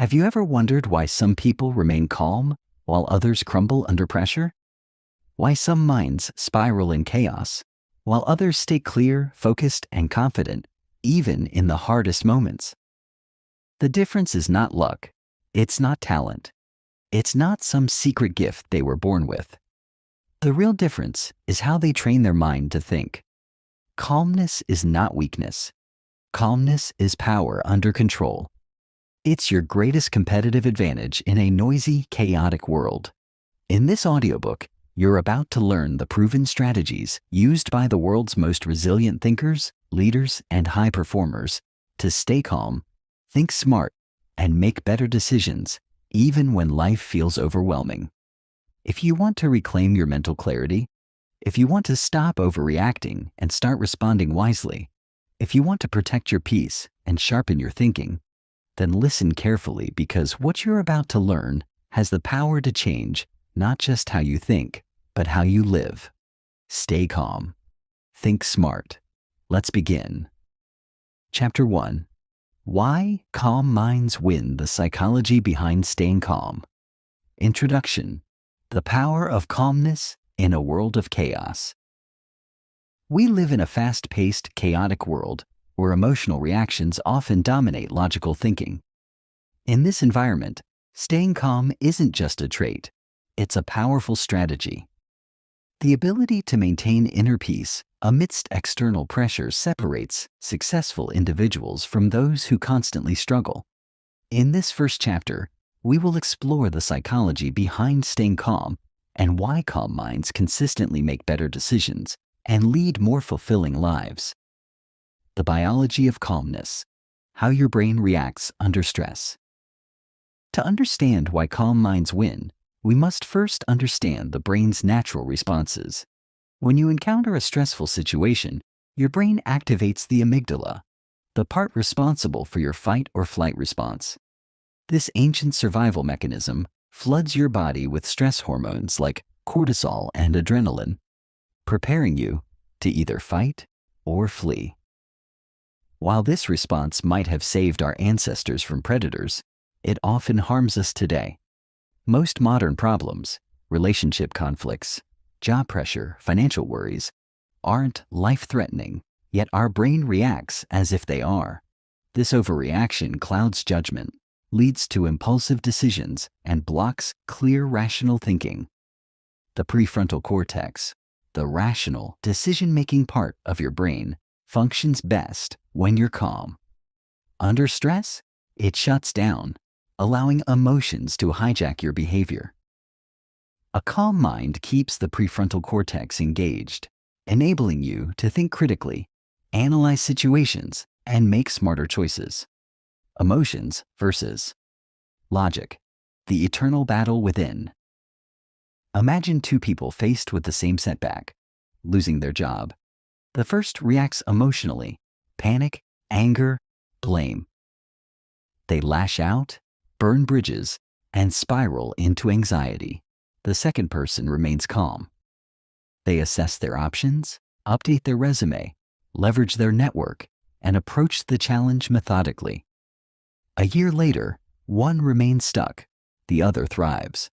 Have you ever wondered why some people remain calm while others crumble under pressure? Why some minds spiral in chaos while others stay clear, focused, and confident even in the hardest moments? The difference is not luck. It's not talent. It's not some secret gift they were born with. The real difference is how they train their mind to think. Calmness is not weakness. Calmness is power under control. It's your greatest competitive advantage in a noisy, chaotic world. In this audiobook, you're about to learn the proven strategies used by the world's most resilient thinkers, leaders, and high performers to stay calm, think smart, and make better decisions, even when life feels overwhelming. If you want to reclaim your mental clarity, if you want to stop overreacting and start responding wisely, if you want to protect your peace and sharpen your thinking, then listen carefully, because what you're about to learn has the power to change not just how you think, but how you live. Stay calm. Think smart. Let's begin. Chapter 1. Why Calm Minds Win: The Psychology Behind Staying Calm. Introduction. The power of calmness in a world of chaos. We live in a fast-paced, chaotic world where emotional reactions often dominate logical thinking. In this environment, staying calm isn't just a trait, it's a powerful strategy. The ability to maintain inner peace amidst external pressure separates successful individuals from those who constantly struggle. In this first chapter, we will explore the psychology behind staying calm and why calm minds consistently make better decisions and lead more fulfilling lives. The biology of calmness: how your brain reacts under stress. To understand why calm minds win, we must first understand the brain's natural responses. When you encounter a stressful situation, your brain activates the amygdala, the part responsible for your fight or flight response. This ancient survival mechanism floods your body with stress hormones like cortisol and adrenaline, preparing you to either fight or flee. While this response might have saved our ancestors from predators, it often harms us today. Most modern problems, relationship conflicts, job pressure, financial worries, aren't life-threatening, yet our brain reacts as if they are. This overreaction clouds judgment, leads to impulsive decisions, and blocks clear, rational thinking. The prefrontal cortex, the rational, decision-making part of your brain, functions best when you're calm. Under stress, it shuts down, allowing emotions to hijack your behavior. A calm mind keeps the prefrontal cortex engaged, enabling you to think critically, analyze situations, and make smarter choices. Emotions versus logic: the eternal battle within. Imagine two people faced with the same setback, losing their job. The first reacts emotionally: panic, anger, blame. They lash out, burn bridges, and spiral into anxiety. The second person remains calm. They assess their options, update their resume, leverage their network, and approach the challenge methodically. A year later, one remains stuck, the other thrives.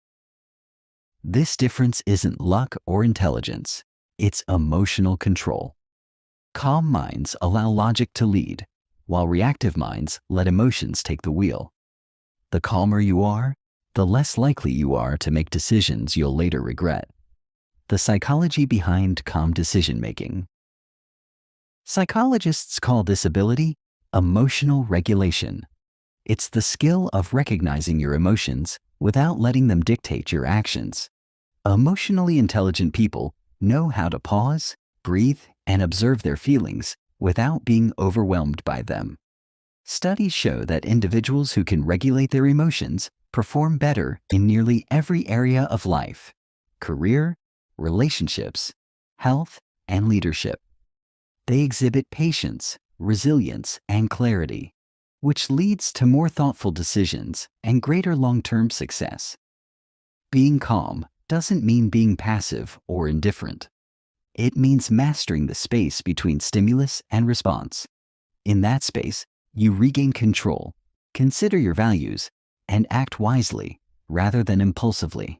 This difference isn't luck or intelligence, it's emotional control. Calm minds allow logic to lead, while reactive minds let emotions take the wheel. The calmer you are, the less likely you are to make decisions you'll later regret. The psychology behind calm decision-making. Psychologists call this ability emotional regulation. It's the skill of recognizing your emotions without letting them dictate your actions. Emotionally intelligent people know how to pause, breathe, and observe their feelings without being overwhelmed by them. Studies show that individuals who can regulate their emotions perform better in nearly every area of life: career, relationships, health, and leadership. They exhibit patience, resilience, and clarity, which leads to more thoughtful decisions and greater long-term success. Being calm doesn't mean being passive or indifferent. It means mastering the space between stimulus and response. In that space, you regain control, consider your values, and act wisely rather than impulsively.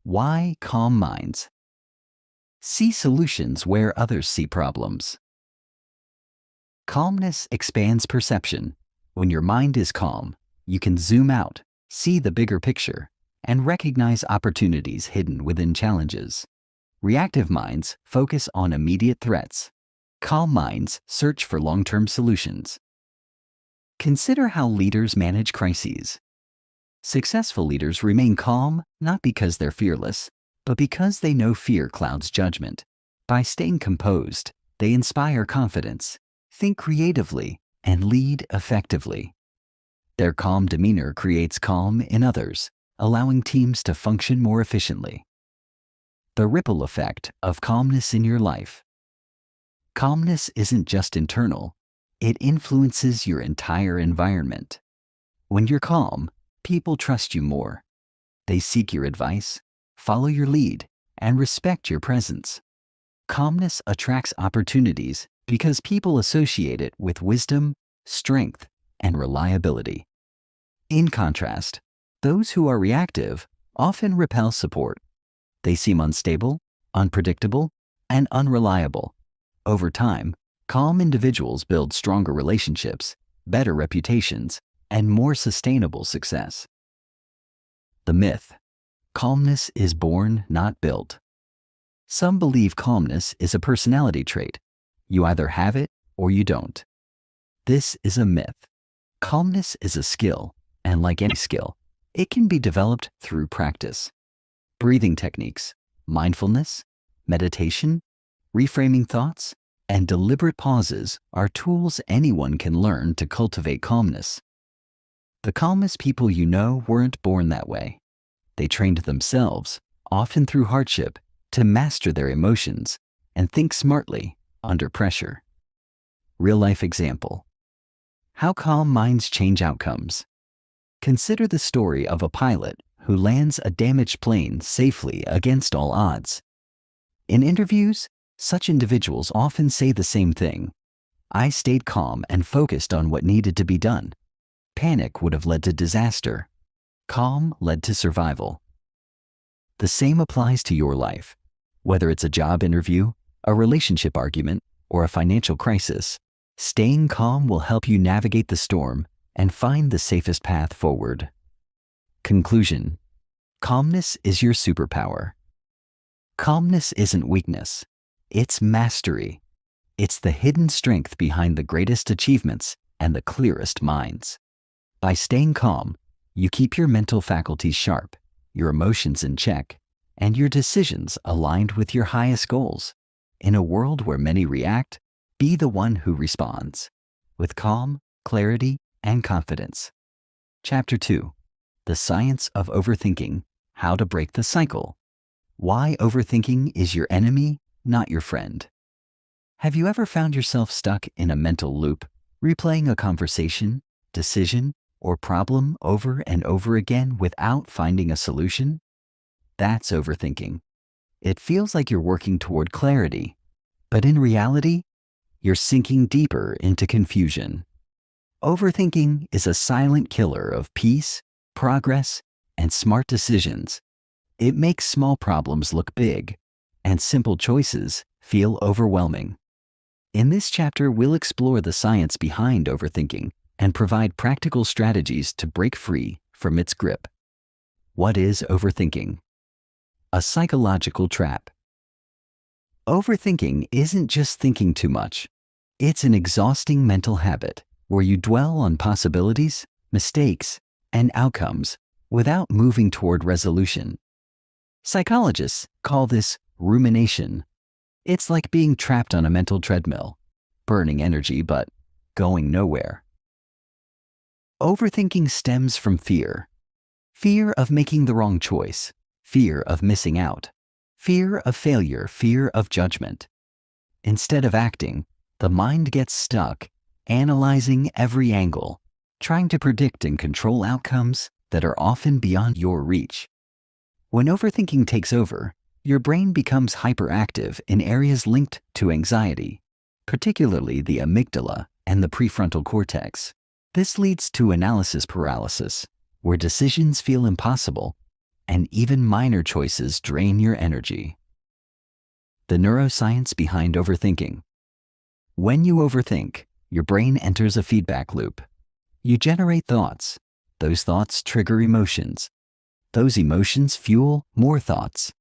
Why calm minds? See solutions where others see problems. Calmness expands perception. When your mind is calm, you can zoom out, see the bigger picture, and recognize opportunities hidden within challenges. Reactive minds focus on immediate threats. Calm minds search for long-term solutions. Consider how leaders manage crises. Successful leaders remain calm not because they're fearless, but because they know fear clouds judgment. By staying composed, they inspire confidence, think creatively, and lead effectively. Their calm demeanor creates calm in others, allowing teams to function more efficiently. The ripple effect of calmness in your life. Calmness isn't just internal, it influences your entire environment. When you're calm, people trust you more. They seek your advice, follow your lead, and respect your presence. Calmness attracts opportunities because people associate it with wisdom, strength, and reliability. In contrast, those who are reactive often repel support. They seem unstable, unpredictable, and unreliable. Over time, calm individuals build stronger relationships, better reputations, and more sustainable success. The myth: calmness is born, not built. Some believe calmness is a personality trait. You either have it or you don't. This is a myth. Calmness is a skill, and like any skill, it can be developed through practice. Breathing techniques, mindfulness, meditation, reframing thoughts, and deliberate pauses are tools anyone can learn to cultivate calmness. The calmest people you know weren't born that way. They trained themselves, often through hardship, to master their emotions and think smartly under pressure. Real-life example. How calm minds change outcomes. Consider the story of a pilot who lands a damaged plane safely against all odds. In interviews, such individuals often say the same thing: "I stayed calm and focused on what needed to be done." Panic would have led to disaster. Calm led to survival. The same applies to your life. Whether it's a job interview, a relationship argument, or a financial crisis, staying calm will help you navigate the storm and find the safest path forward. Conclusion: calmness is your superpower. Calmness isn't weakness, it's mastery. It's the hidden strength behind the greatest achievements and the clearest minds. By staying calm, you keep your mental faculties sharp, your emotions in check, and your decisions aligned with your highest goals. In a world where many react, be the one who responds with calm, clarity, and confidence. Chapter 2: The Science of Overthinking: How to Break the Cycle. Why overthinking is your enemy, not your friend. Have you ever found yourself stuck in a mental loop, replaying a conversation, decision, or problem over and over again without finding a solution? That's overthinking. It feels like you're working toward clarity, but in reality, you're sinking deeper into confusion. Overthinking is a silent killer of peace, progress, and smart decisions. It makes small problems look big, and simple choices feel overwhelming. In this chapter, we'll explore the science behind overthinking and provide practical strategies to break free from its grip. What is overthinking? A psychological trap. Overthinking isn't just thinking too much. It's an exhausting mental habit where you dwell on possibilities, mistakes, and outcomes without moving toward resolution. Psychologists call this rumination. It's like being trapped on a mental treadmill, burning energy but going nowhere. Overthinking stems from fear. Fear of making the wrong choice, fear of missing out, fear of failure, fear of judgment. Instead of acting, the mind gets stuck, analyzing every angle, trying to predict and control outcomes that are often beyond your reach. When overthinking takes over, your brain becomes hyperactive in areas linked to anxiety, particularly the amygdala and the prefrontal cortex. This leads to analysis paralysis, where decisions feel impossible and even minor choices drain your energy. The neuroscience behind overthinking. When you overthink, your brain enters a feedback loop. You generate thoughts. Those thoughts trigger emotions. Those emotions fuel more thoughts.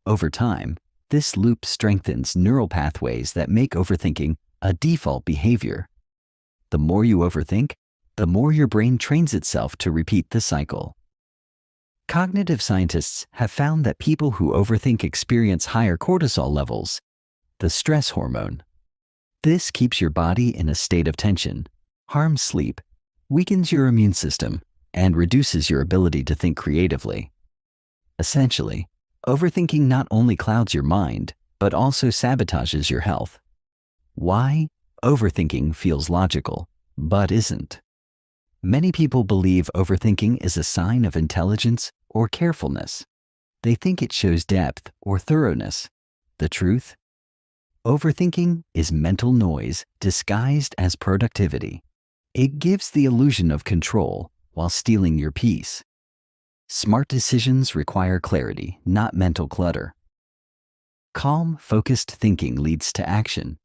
Over time, this loop strengthens neural pathways that make overthinking a default behavior. The more you overthink, the more your brain trains itself to repeat the cycle. Cognitive scientists have found that people who overthink experience higher cortisol levels, the stress hormone. This keeps your body in a state of tension, harms sleep, weakens your immune system, and reduces your ability to think creatively. Essentially, overthinking not only clouds your mind, but also sabotages your health. Why? Overthinking feels logical, but isn't. Many people believe overthinking is a sign of intelligence or carefulness. They think it shows depth or thoroughness. The truth? Overthinking is mental noise disguised as productivity. It gives the illusion of control while stealing your peace. Smart decisions require clarity, not mental clutter. Calm, focused thinking leads to action.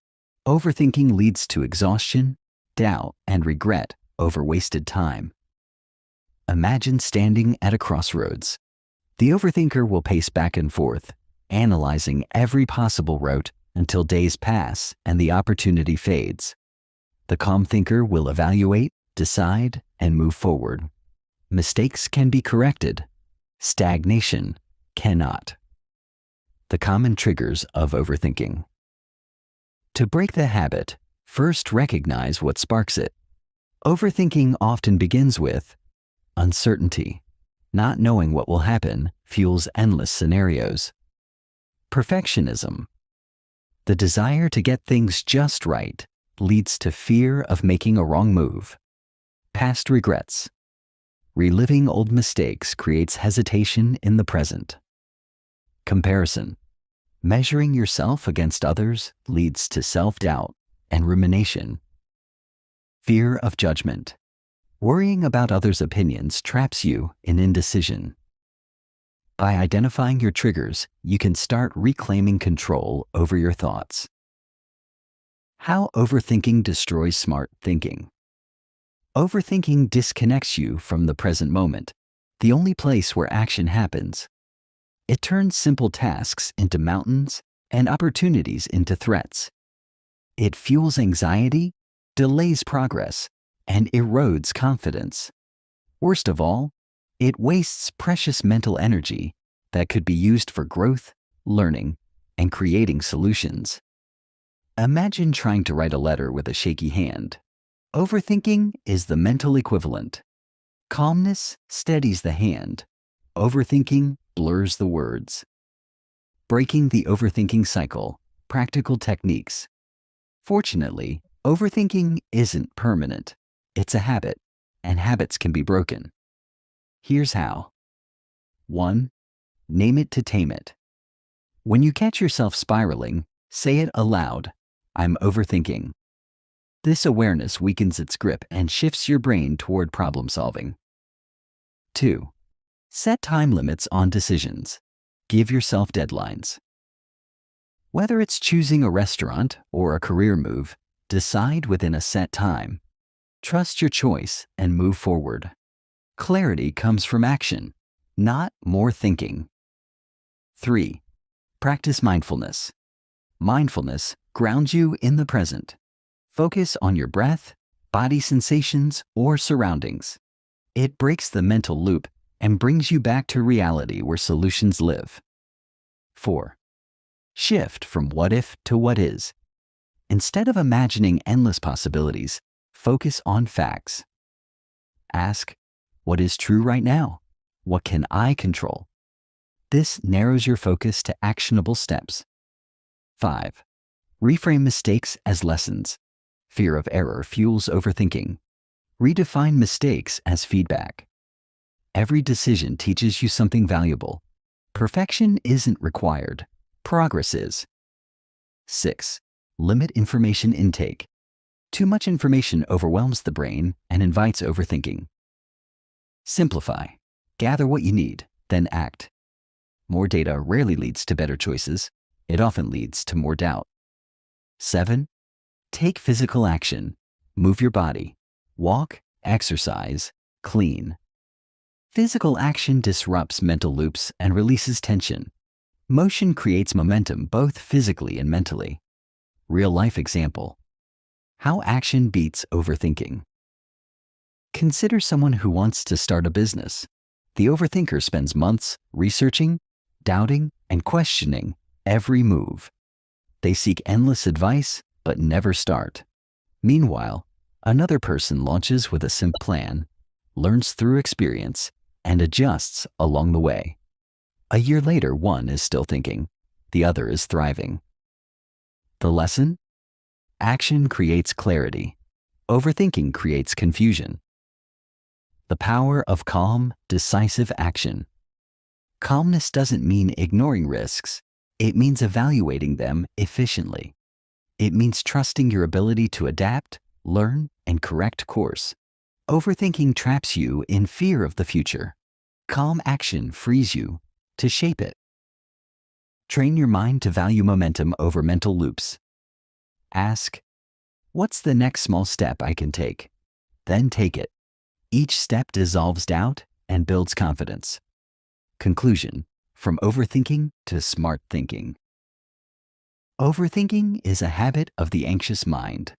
Overthinking leads to exhaustion, doubt, and regret over wasted time. Imagine standing at a crossroads. The overthinker will pace back and forth, analyzing every possible route until days pass and the opportunity fades. The calm thinker will evaluate, decide, and move forward. Mistakes can be corrected. Stagnation cannot. The common triggers of overthinking. To break the habit, first recognize what sparks it. Overthinking often begins with uncertainty. Not knowing what will happen fuels endless scenarios. Perfectionism. The desire to get things just right leads to fear of making a wrong move. Past regrets. Reliving old mistakes creates hesitation in the present. Comparison. Measuring yourself against others leads to self-doubt and rumination. Fear of judgment. Worrying about others' opinions traps you in indecision. By identifying your triggers, you can start reclaiming control over your thoughts. How overthinking destroys smart thinking. Overthinking disconnects you from the present moment, the only place where action happens. It turns simple tasks into mountains and opportunities into threats. It fuels anxiety, delays progress, and erodes confidence. Worst of all, it wastes precious mental energy that could be used for growth, learning, and creating solutions. Imagine trying to write a letter with a shaky hand. Overthinking is the mental equivalent. Calmness steadies the hand. Overthinking blurs the words. Breaking the overthinking cycle. Practical techniques. Fortunately, overthinking isn't permanent. It's a habit, and habits can be broken. Here's how. 1. Name it to tame it. When you catch yourself spiraling, say it aloud. I'm overthinking. This awareness weakens its grip and shifts your brain toward problem solving. 2. Set time limits on decisions. Give yourself deadlines. Whether it's choosing a restaurant or a career move, decide within a set time. Trust your choice and move forward. Clarity comes from action, not more thinking. 3. Practice mindfulness. Mindfulness grounds you in the present. Focus on your breath, body sensations, or surroundings. It breaks the mental loop and brings you back to reality where solutions live. 4. Shift from what if to what is. Instead of imagining endless possibilities, focus on facts. Ask, what is true right now? What can I control? This narrows your focus to actionable steps. 5. Reframe mistakes as lessons. Fear of error fuels overthinking. Redefine mistakes as feedback. Every decision teaches you something valuable. Perfection isn't required. Progress is. 6. Limit information intake. Too much information overwhelms the brain and invites overthinking. Simplify. Gather what you need, then act. More data rarely leads to better choices. It often leads to more doubt. 7. Take physical action. Move your body. Walk, exercise, clean. Physical action disrupts mental loops and releases tension. Motion creates momentum both physically and mentally. Real-life example. How action beats overthinking. Consider someone who wants to start a business. The overthinker spends months researching, doubting, and questioning every move. They seek endless advice but never start. Meanwhile, another person launches with a simple plan, learns through experience, and adjusts along the way. A year later, one is still thinking, the other is thriving. The lesson? Action creates clarity. Overthinking creates confusion. The power of calm, decisive action. Calmness doesn't mean ignoring risks. It means evaluating them efficiently. It means trusting your ability to adapt, learn, and correct course. Overthinking traps you in fear of the future. Calm action frees you to shape it. Train your mind to value momentum over mental loops. Ask, what's the next small step I can take? Then take it. Each step dissolves doubt and builds confidence. Conclusion: from overthinking to smart thinking. Overthinking is a habit of the anxious mind.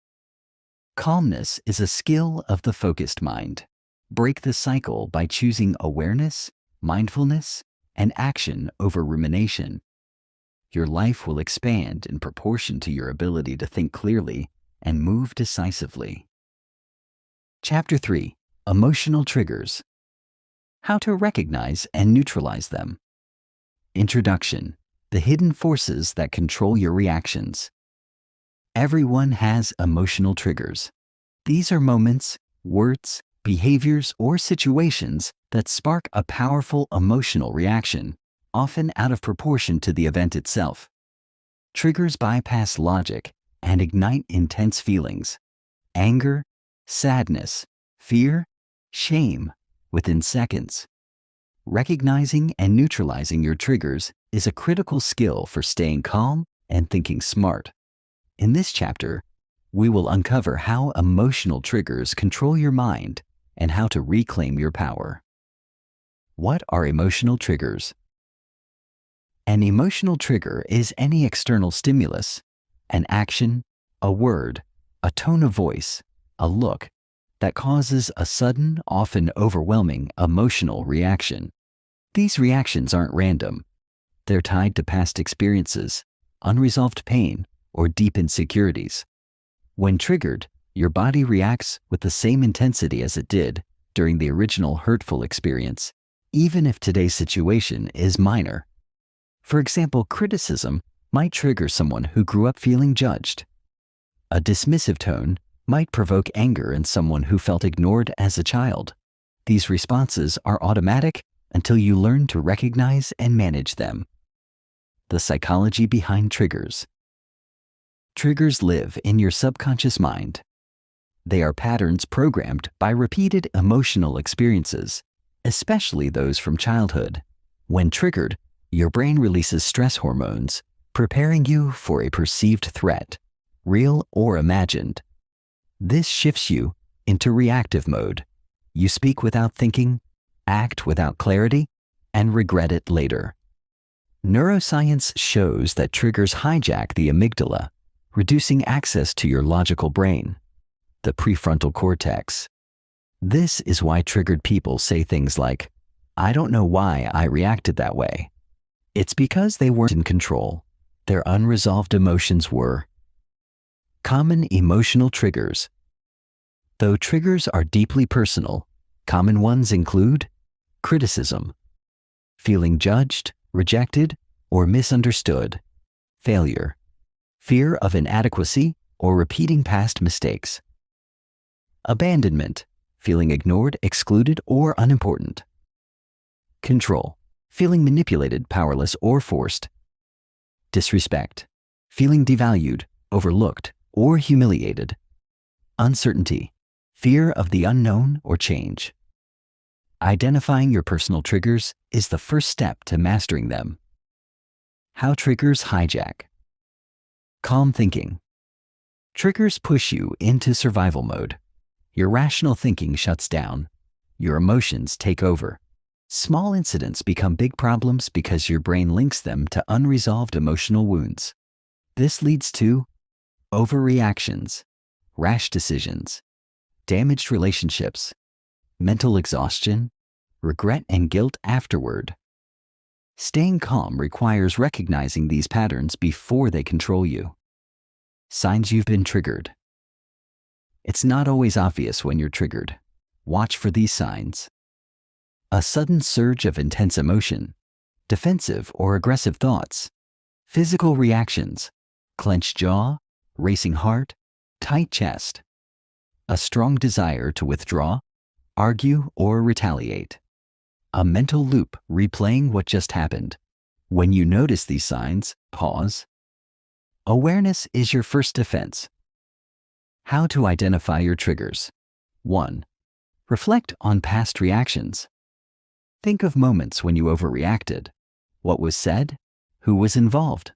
Calmness is a skill of the focused mind. Break the cycle by choosing awareness, mindfulness, and action over rumination. Your life will expand in proportion to your ability to think clearly and move decisively. Chapter 3: Emotional Triggers. How to recognize and neutralize them. Introduction: the hidden forces that control your reactions. Everyone has emotional triggers. These are moments, words, behaviors, or situations that spark a powerful emotional reaction, often out of proportion to the event itself. Triggers bypass logic and ignite intense feelings: anger, sadness, fear, shame, within seconds. Recognizing and neutralizing your triggers is a critical skill for staying calm and thinking smart. In this chapter, we will uncover how emotional triggers control your mind and how to reclaim your power. What are emotional triggers? An emotional trigger is any external stimulus, an action, a word, a tone of voice, a look, that causes a sudden, often overwhelming emotional reaction. These reactions aren't random. They're tied to past experiences, unresolved pain, or deep insecurities. When triggered, your body reacts with the same intensity as it did during the original hurtful experience, even if today's situation is minor. For example, criticism might trigger someone who grew up feeling judged. A dismissive tone might provoke anger in someone who felt ignored as a child. These responses are automatic until you learn to recognize and manage them. The psychology behind triggers. Triggers live in your subconscious mind. They are patterns programmed by repeated emotional experiences, especially those from childhood. When triggered, your brain releases stress hormones, preparing you for a perceived threat, real or imagined. This shifts you into reactive mode. You speak without thinking, act without clarity, and regret it later. Neuroscience shows that triggers hijack the amygdala, reducing access to your logical brain, the prefrontal cortex. This is why triggered people say things like, "I don't know why I reacted that way." It's because they weren't in control. Their unresolved emotions were. Common emotional triggers. Though triggers are deeply personal, common ones include criticism, feeling judged, rejected, or misunderstood, failure, fear of inadequacy or repeating past mistakes, abandonment, feeling ignored, excluded, or unimportant, control, feeling manipulated, powerless, or forced, disrespect, feeling devalued, overlooked, or humiliated, uncertainty, fear of the unknown or change. Identifying your personal triggers is the first step to mastering them. How triggers hijack. Calm thinking. Triggers push you into survival mode. Your rational thinking shuts down. Your emotions take over. Small incidents become big problems because your brain links them to unresolved emotional wounds. This leads to overreactions, rash decisions, damaged relationships, mental exhaustion, regret and guilt afterward. Staying calm requires recognizing these patterns before they control you. Signs you've been triggered. It's not always obvious when you're triggered. Watch for these signs. A sudden surge of intense emotion, defensive or aggressive thoughts, physical reactions, clenched jaw, racing heart, tight chest. A strong desire to withdraw, argue, or retaliate. A mental loop replaying what just happened. When you notice these signs, pause. Awareness is your first defense. How to identify your triggers. 1. Reflect on past reactions. Think of moments when you overreacted. What was said? Who was involved?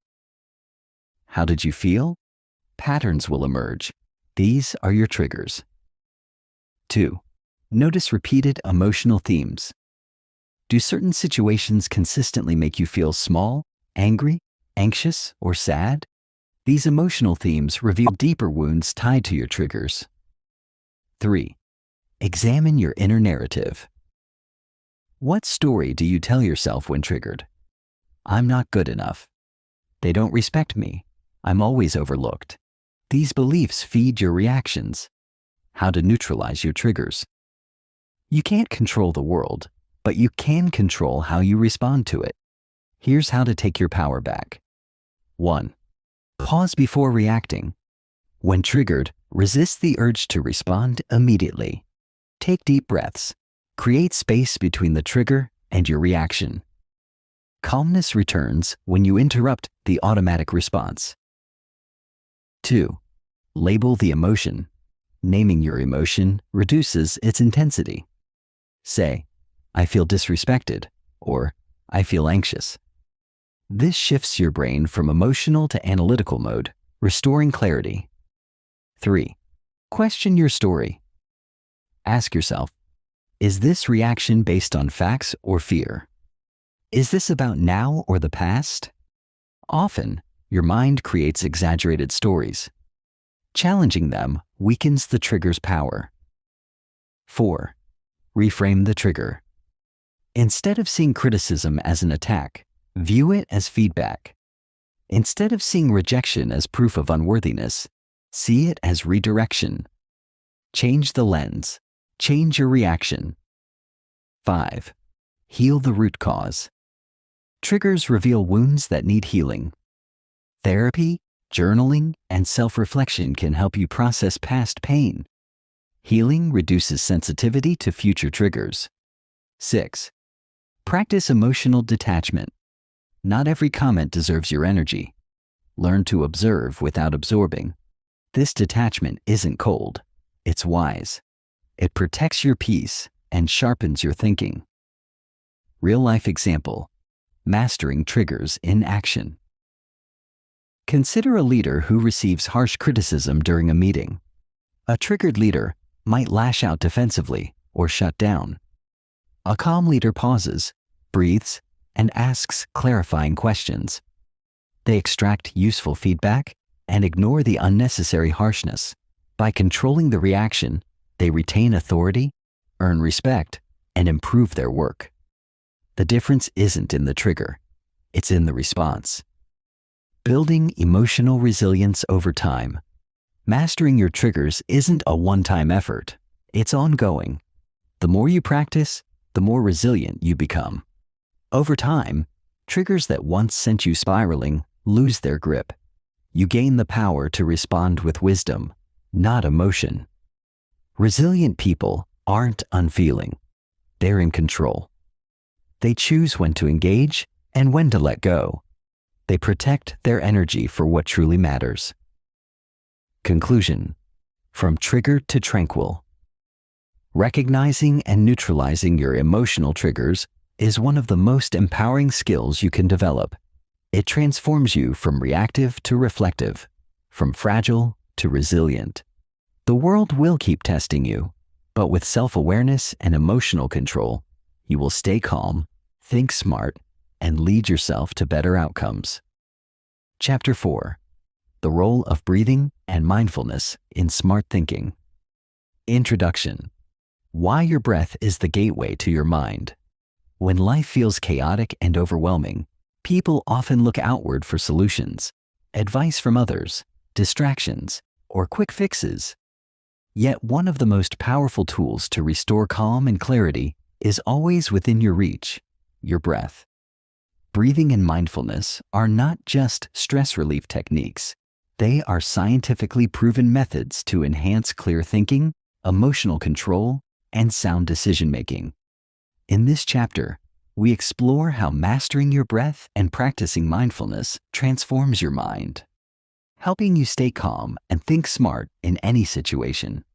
How did you feel? Patterns will emerge. These are your triggers. 2. Notice repeated emotional themes. Do certain situations consistently make you feel small, angry, anxious, or sad? These emotional themes reveal deeper wounds tied to your triggers. 3. Examine your inner narrative. What story do you tell yourself when triggered? I'm not good enough. They don't respect me. I'm always overlooked. These beliefs feed your reactions. How to neutralize your triggers. You can't control the world, but you can control how you respond to it. Here's how to take your power back. 1. Pause before reacting. When triggered, resist the urge to respond immediately. Take deep breaths. Create space between the trigger and your reaction. Calmness returns when you interrupt the automatic response. 2. Label the emotion. Naming your emotion reduces its intensity. Say, I feel disrespected, or I feel anxious. This shifts your brain from emotional to analytical mode, restoring clarity. 3. Question your story. Ask yourself, is this reaction based on facts or fear? Is this about now or the past? Often, your mind creates exaggerated stories. Challenging them weakens the trigger's power. 4. Reframe the trigger. Instead of seeing criticism as an attack, view it as feedback. Instead of seeing rejection as proof of unworthiness, see it as redirection. Change the lens. Change your reaction. 5. Heal the root cause. Triggers reveal wounds that need healing. Therapy, journaling, and self-reflection can help you process past pain. Healing reduces sensitivity to future triggers. 6. Practice emotional detachment. Not every comment deserves your energy. Learn to observe without absorbing. This detachment isn't cold. It's wise. It protects your peace and sharpens your thinking. Real-life example. Mastering triggers in action. Consider a leader who receives harsh criticism during a meeting. A triggered leader might lash out defensively or shut down. A calm leader pauses, breathes, and asks clarifying questions. They extract useful feedback and ignore the unnecessary harshness. By controlling the reaction, they retain authority, earn respect, and improve their work. The difference isn't in the trigger, it's in the response. Building emotional resilience over time. Mastering your triggers isn't a one-time effort, it's ongoing. The more you practice, the more resilient you become. Over time, triggers that once sent you spiraling lose their grip. You gain the power to respond with wisdom, not emotion. Resilient people aren't unfeeling. They're in control. They choose when to engage and when to let go. They protect their energy for what truly matters. Conclusion. From trigger to tranquil. Recognizing and neutralizing your emotional triggers is one of the most empowering skills you can develop. It transforms you from reactive to reflective, from fragile to resilient. The world will keep testing you, but with self-awareness and emotional control, you will stay calm, think smart, and lead yourself to better outcomes. Chapter 4. The Role of Breathing and Mindfulness in Smart Thinking. Introduction. Why your breath is the gateway to your mind. When life feels chaotic and overwhelming, people often look outward for solutions, advice from others, distractions, or quick fixes. Yet one of the most powerful tools to restore calm and clarity is always within your reach, your breath. Breathing and mindfulness are not just stress relief techniques. They are scientifically proven methods to enhance clear thinking, emotional control, and sound decision-making. In this chapter, we explore how mastering your breath and practicing mindfulness transforms your mind, helping you stay calm and think smart in any situation.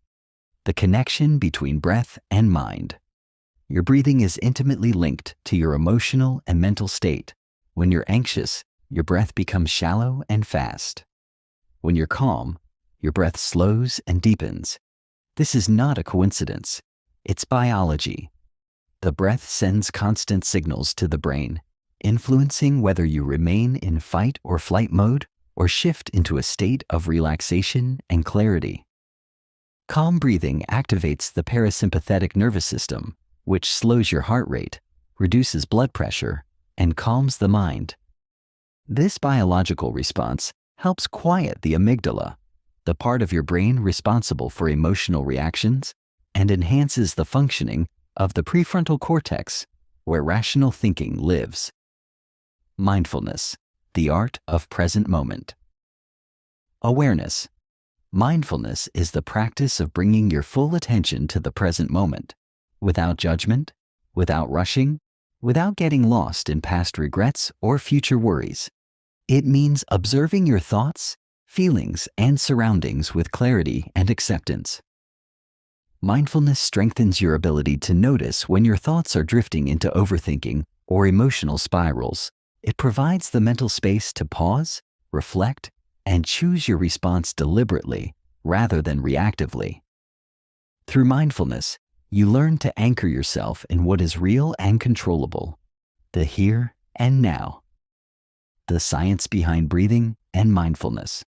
The connection between breath and mind. Your breathing is intimately linked to your emotional and mental state. When you're anxious, your breath becomes shallow and fast. When you're calm, your breath slows and deepens. This is not a coincidence. It's biology. The breath sends constant signals to the brain, influencing whether you remain in fight or flight mode or shift into a state of relaxation and clarity. Calm breathing activates the parasympathetic nervous system, which slows your heart rate, reduces blood pressure, and calms the mind. This biological response helps quiet the amygdala, the part of your brain responsible for emotional reactions, and enhances the functioning of the prefrontal cortex, where rational thinking lives. Mindfulness, the art of present moment. Awareness. Mindfulness is the practice of bringing your full attention to the present moment, without judgment, without rushing, without getting lost in past regrets or future worries. It means observing your thoughts, feelings, and surroundings with clarity and acceptance. Mindfulness strengthens your ability to notice when your thoughts are drifting into overthinking or emotional spirals. It provides the mental space to pause, reflect, and choose your response deliberately rather than reactively. Through mindfulness, you learn to anchor yourself in what is real and controllable, the here and now. The science behind breathing and mindfulness.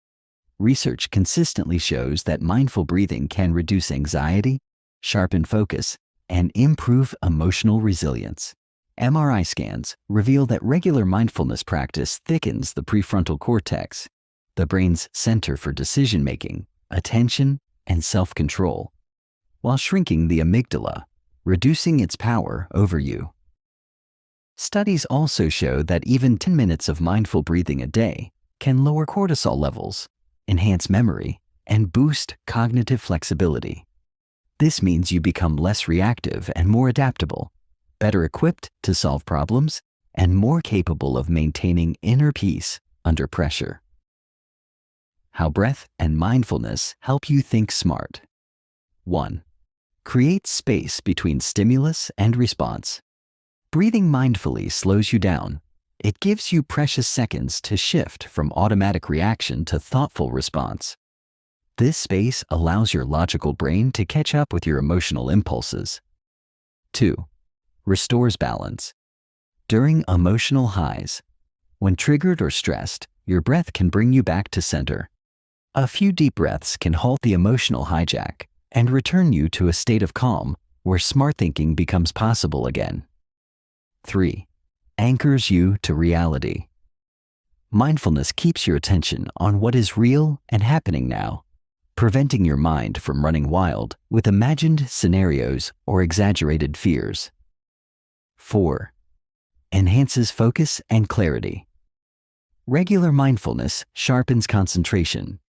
Research consistently shows that mindful breathing can reduce anxiety, sharpen focus, and improve emotional resilience. MRI scans reveal that regular mindfulness practice thickens the prefrontal cortex, the brain's center for decision-making, attention, and self-control, while shrinking the amygdala, reducing its power over you. Studies also show that even 10 minutes of mindful breathing a day can lower cortisol levels, enhance memory, and boost cognitive flexibility. This means you become less reactive and more adaptable, better equipped to solve problems, and more capable of maintaining inner peace under pressure. How breath and mindfulness help you think smart. 1. Create space between stimulus and response. Breathing mindfully slows you down. It gives you precious seconds to shift from automatic reaction to thoughtful response. This space allows your logical brain to catch up with your emotional impulses. 2. Restores balance. During emotional highs, when triggered or stressed, your breath can bring you back to center. A few deep breaths can halt the emotional hijack and return you to a state of calm where smart thinking becomes possible again. 3. Anchors you to reality. Mindfulness keeps your attention on what is real and happening now, preventing your mind from running wild with imagined scenarios or exaggerated fears. 4. Enhances focus and clarity. Regular mindfulness sharpens concentration.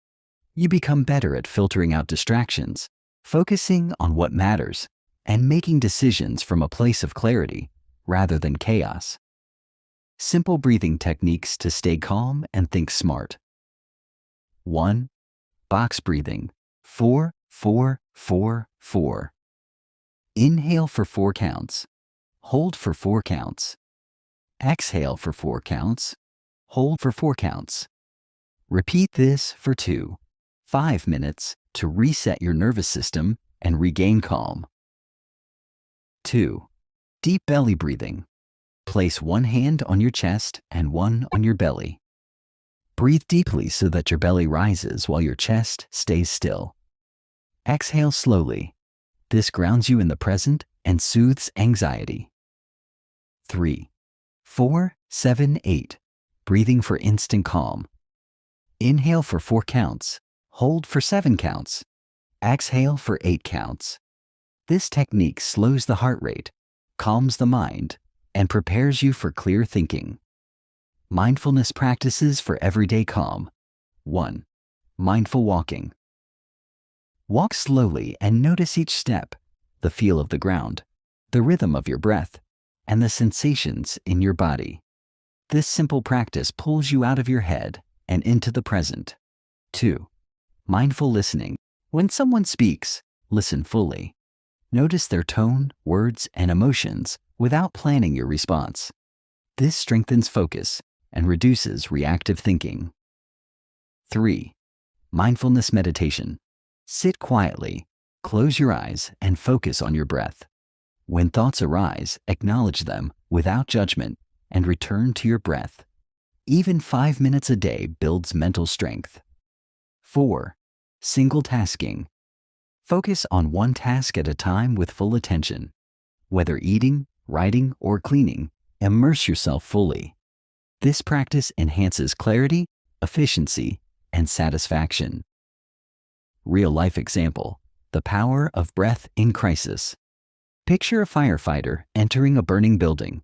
You become better at filtering out distractions, focusing on what matters, and making decisions from a place of clarity rather than chaos. Simple breathing techniques to stay calm and think smart. 1. Box breathing. 4, 4, 4, 4. Inhale for 4 counts. Hold for 4 counts. Exhale for 4 counts. Hold for 4 counts. Repeat this for 5 minutes to reset your nervous system and regain calm. 2. Deep belly breathing. Place one hand on your chest and one on your belly. Breathe deeply so that your belly rises while your chest stays still. Exhale slowly. This grounds you in the present and soothes anxiety. 3, 4, 7, 8. Breathing for instant calm. Inhale for 4 counts. Hold for 7 counts. Exhale for 8 counts. This technique slows the heart rate, calms the mind, and prepares you for clear thinking. Mindfulness practices for everyday calm. 1. Mindful walking. Walk slowly and notice each step, the feel of the ground, the rhythm of your breath, and the sensations in your body. This simple practice pulls you out of your head and into the present. 2. Mindful listening. When someone speaks, listen fully. Notice their tone, words, and emotions without planning your response. This strengthens focus and reduces reactive thinking. 3. Mindfulness meditation. Sit quietly, close your eyes, and focus on your breath. When thoughts arise, acknowledge them without judgment and return to your breath. Even 5 minutes a day builds mental strength. 4. Single tasking. Focus on one task at a time with full attention. Whether eating, writing, or cleaning, immerse yourself fully. This practice enhances clarity, efficiency, and satisfaction. Real-life example: the power of breath in crisis. Picture a firefighter entering a burning building.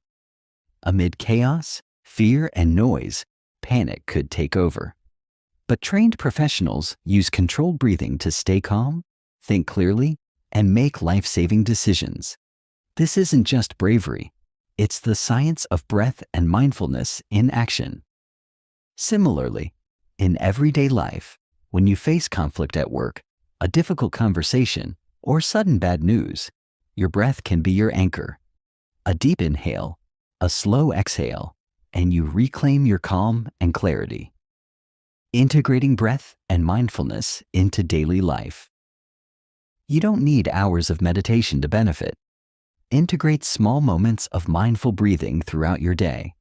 Amid chaos, fear, and noise, panic could take over. But trained professionals use controlled breathing to stay calm, think clearly, and make life-saving decisions. This isn't just bravery. It's the science of breath and mindfulness in action. Similarly, in everyday life, when you face conflict at work, a difficult conversation, or sudden bad news, your breath can be your anchor. A deep inhale, a slow exhale, and you reclaim your calm and clarity. Integrating breath and mindfulness into daily life. You don't need hours of meditation to benefit. Integrate small moments of mindful breathing throughout your day.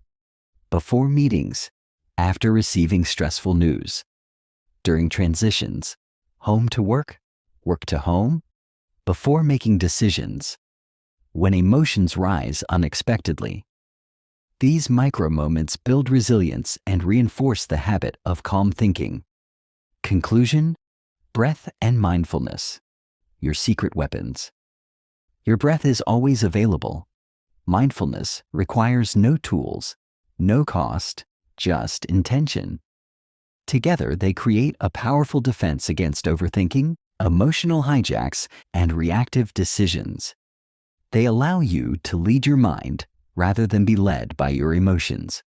Before meetings, after receiving stressful news, during transitions, home to work, work to home, before making decisions, when emotions rise unexpectedly. These micro moments build resilience and reinforce the habit of calm thinking. Conclusion: breath and mindfulness, your secret weapons. Your breath is always available. Mindfulness requires no tools, no cost, just intention. Together, they create a powerful defense against overthinking, emotional hijacks, and reactive decisions. They allow you to lead your mind rather than be led by your emotions.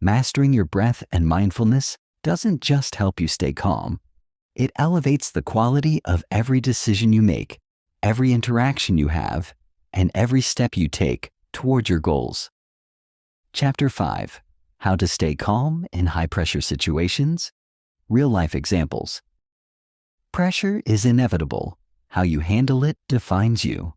Mastering your breath and mindfulness doesn't just help you stay calm. It elevates the quality of every decision you make, every interaction you have, and every step you take toward your goals. Chapter 5: How to Stay Calm in High-Pressure Situations. Real-life examples. Pressure is inevitable. How you handle it defines you.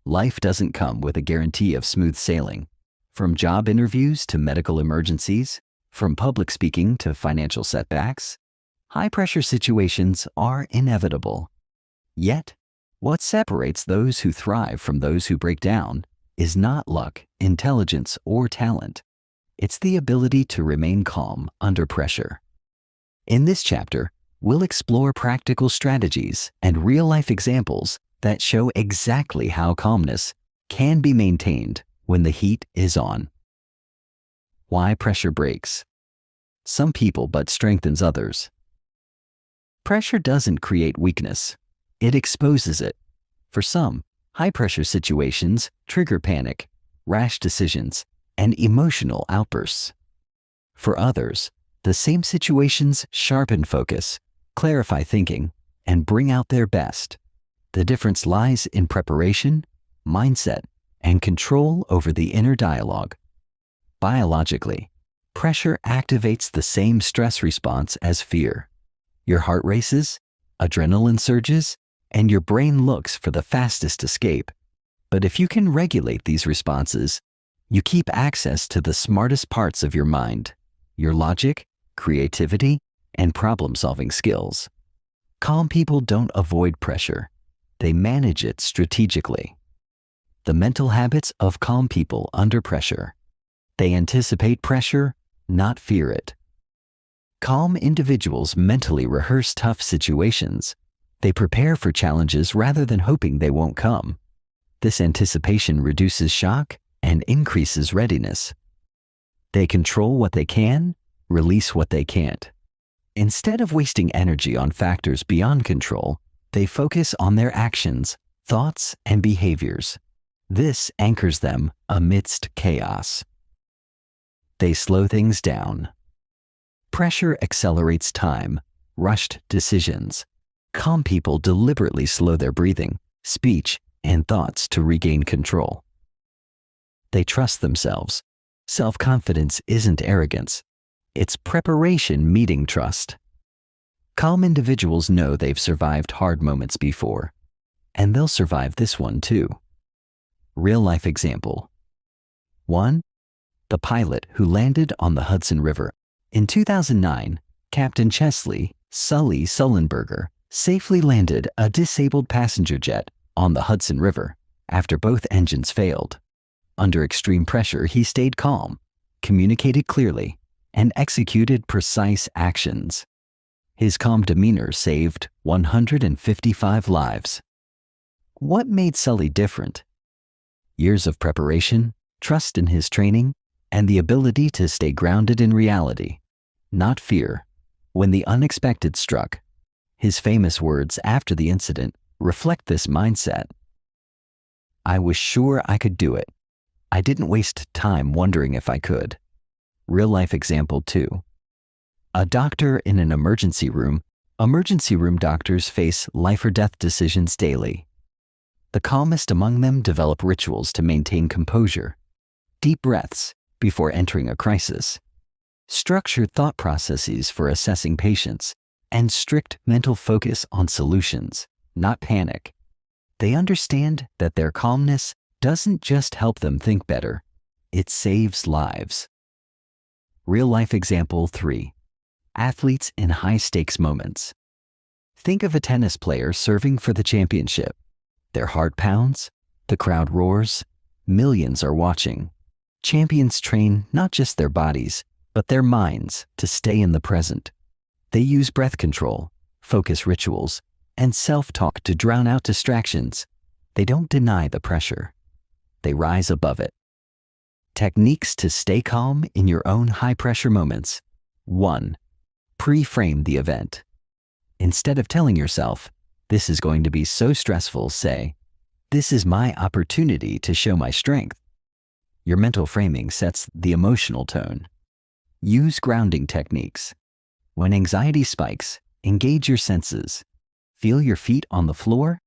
Life doesn't come with a guarantee of smooth sailing. From job interviews to medical emergencies, from public speaking to financial setbacks, high-pressure situations are inevitable. Yet, what separates those who thrive from those who break down is not luck, intelligence, or talent. It's the ability to remain calm under pressure. In this chapter, we'll explore practical strategies and real-life examples that show exactly how calmness can be maintained when the heat is on. Why pressure breaks. Some people but strengthens others. Pressure doesn't create weakness. It exposes it. For some, high-pressure situations trigger panic, rash decisions, and emotional outbursts. For others, the same situations sharpen focus, clarify thinking, and bring out their best. The difference lies in preparation, mindset, and control over the inner dialogue. Biologically, pressure activates the same stress response as fear. Your heart races, adrenaline surges, and your brain looks for the fastest escape. But if you can regulate these responses, you keep access to the smartest parts of your mind, your logic, creativity, and problem-solving skills. Calm people don't avoid pressure. They manage it strategically. The mental habits of calm people under pressure. They anticipate pressure, not fear it. Calm individuals mentally rehearse tough situations. They prepare for challenges rather than hoping they won't come. This anticipation reduces shock and increases readiness. They control what they can, release what they can't. Instead of wasting energy on factors beyond control, they focus on their actions, thoughts, and behaviors. This anchors them amidst chaos. They slow things down. Pressure accelerates time, rushed decisions. Calm people deliberately slow their breathing, speech, and thoughts to regain control. They trust themselves. Self-confidence isn't arrogance. It's preparation meeting trust. Calm individuals know they've survived hard moments before, and they'll survive this one too. Real-life example. 1. The pilot who landed on the Hudson River. In 2009, Captain Chesley "Sully" Sullenberger safely landed a disabled passenger jet on the Hudson River after both engines failed. Under extreme pressure, he stayed calm, communicated clearly, and executed precise actions. His calm demeanor saved 155 lives. What made Sully different? Years of preparation, trust in his training, and the ability to stay grounded in reality, not fear, when the unexpected struck. His famous words after the incident reflect this mindset. "I was sure I could do it. I didn't waste time wondering if I could." Real-life example 2. A doctor in an emergency room. Emergency room doctors face life or death decisions daily. The calmest among them develop rituals to maintain composure, deep breaths before entering a crisis, structured thought processes for assessing patients, and strict mental focus on solutions, not panic. They understand that their calmness doesn't just help them think better, it saves lives. Real-life example 3. Athletes in high-stakes moments. Think of a tennis player serving for the championship. Their heart pounds, the crowd roars, millions are watching. Champions train not just their bodies, but their minds to stay in the present. They use breath control, focus rituals, and self-talk to drown out distractions. They don't deny the pressure. They rise above it. Techniques to stay calm in your own high-pressure moments. 1. Pre-frame the event. Instead of telling yourself, "This is going to be so stressful," say, "This is my opportunity to show my strength." Your mental framing sets the emotional tone. Use grounding techniques. When anxiety spikes, engage your senses. Feel your feet on the floor.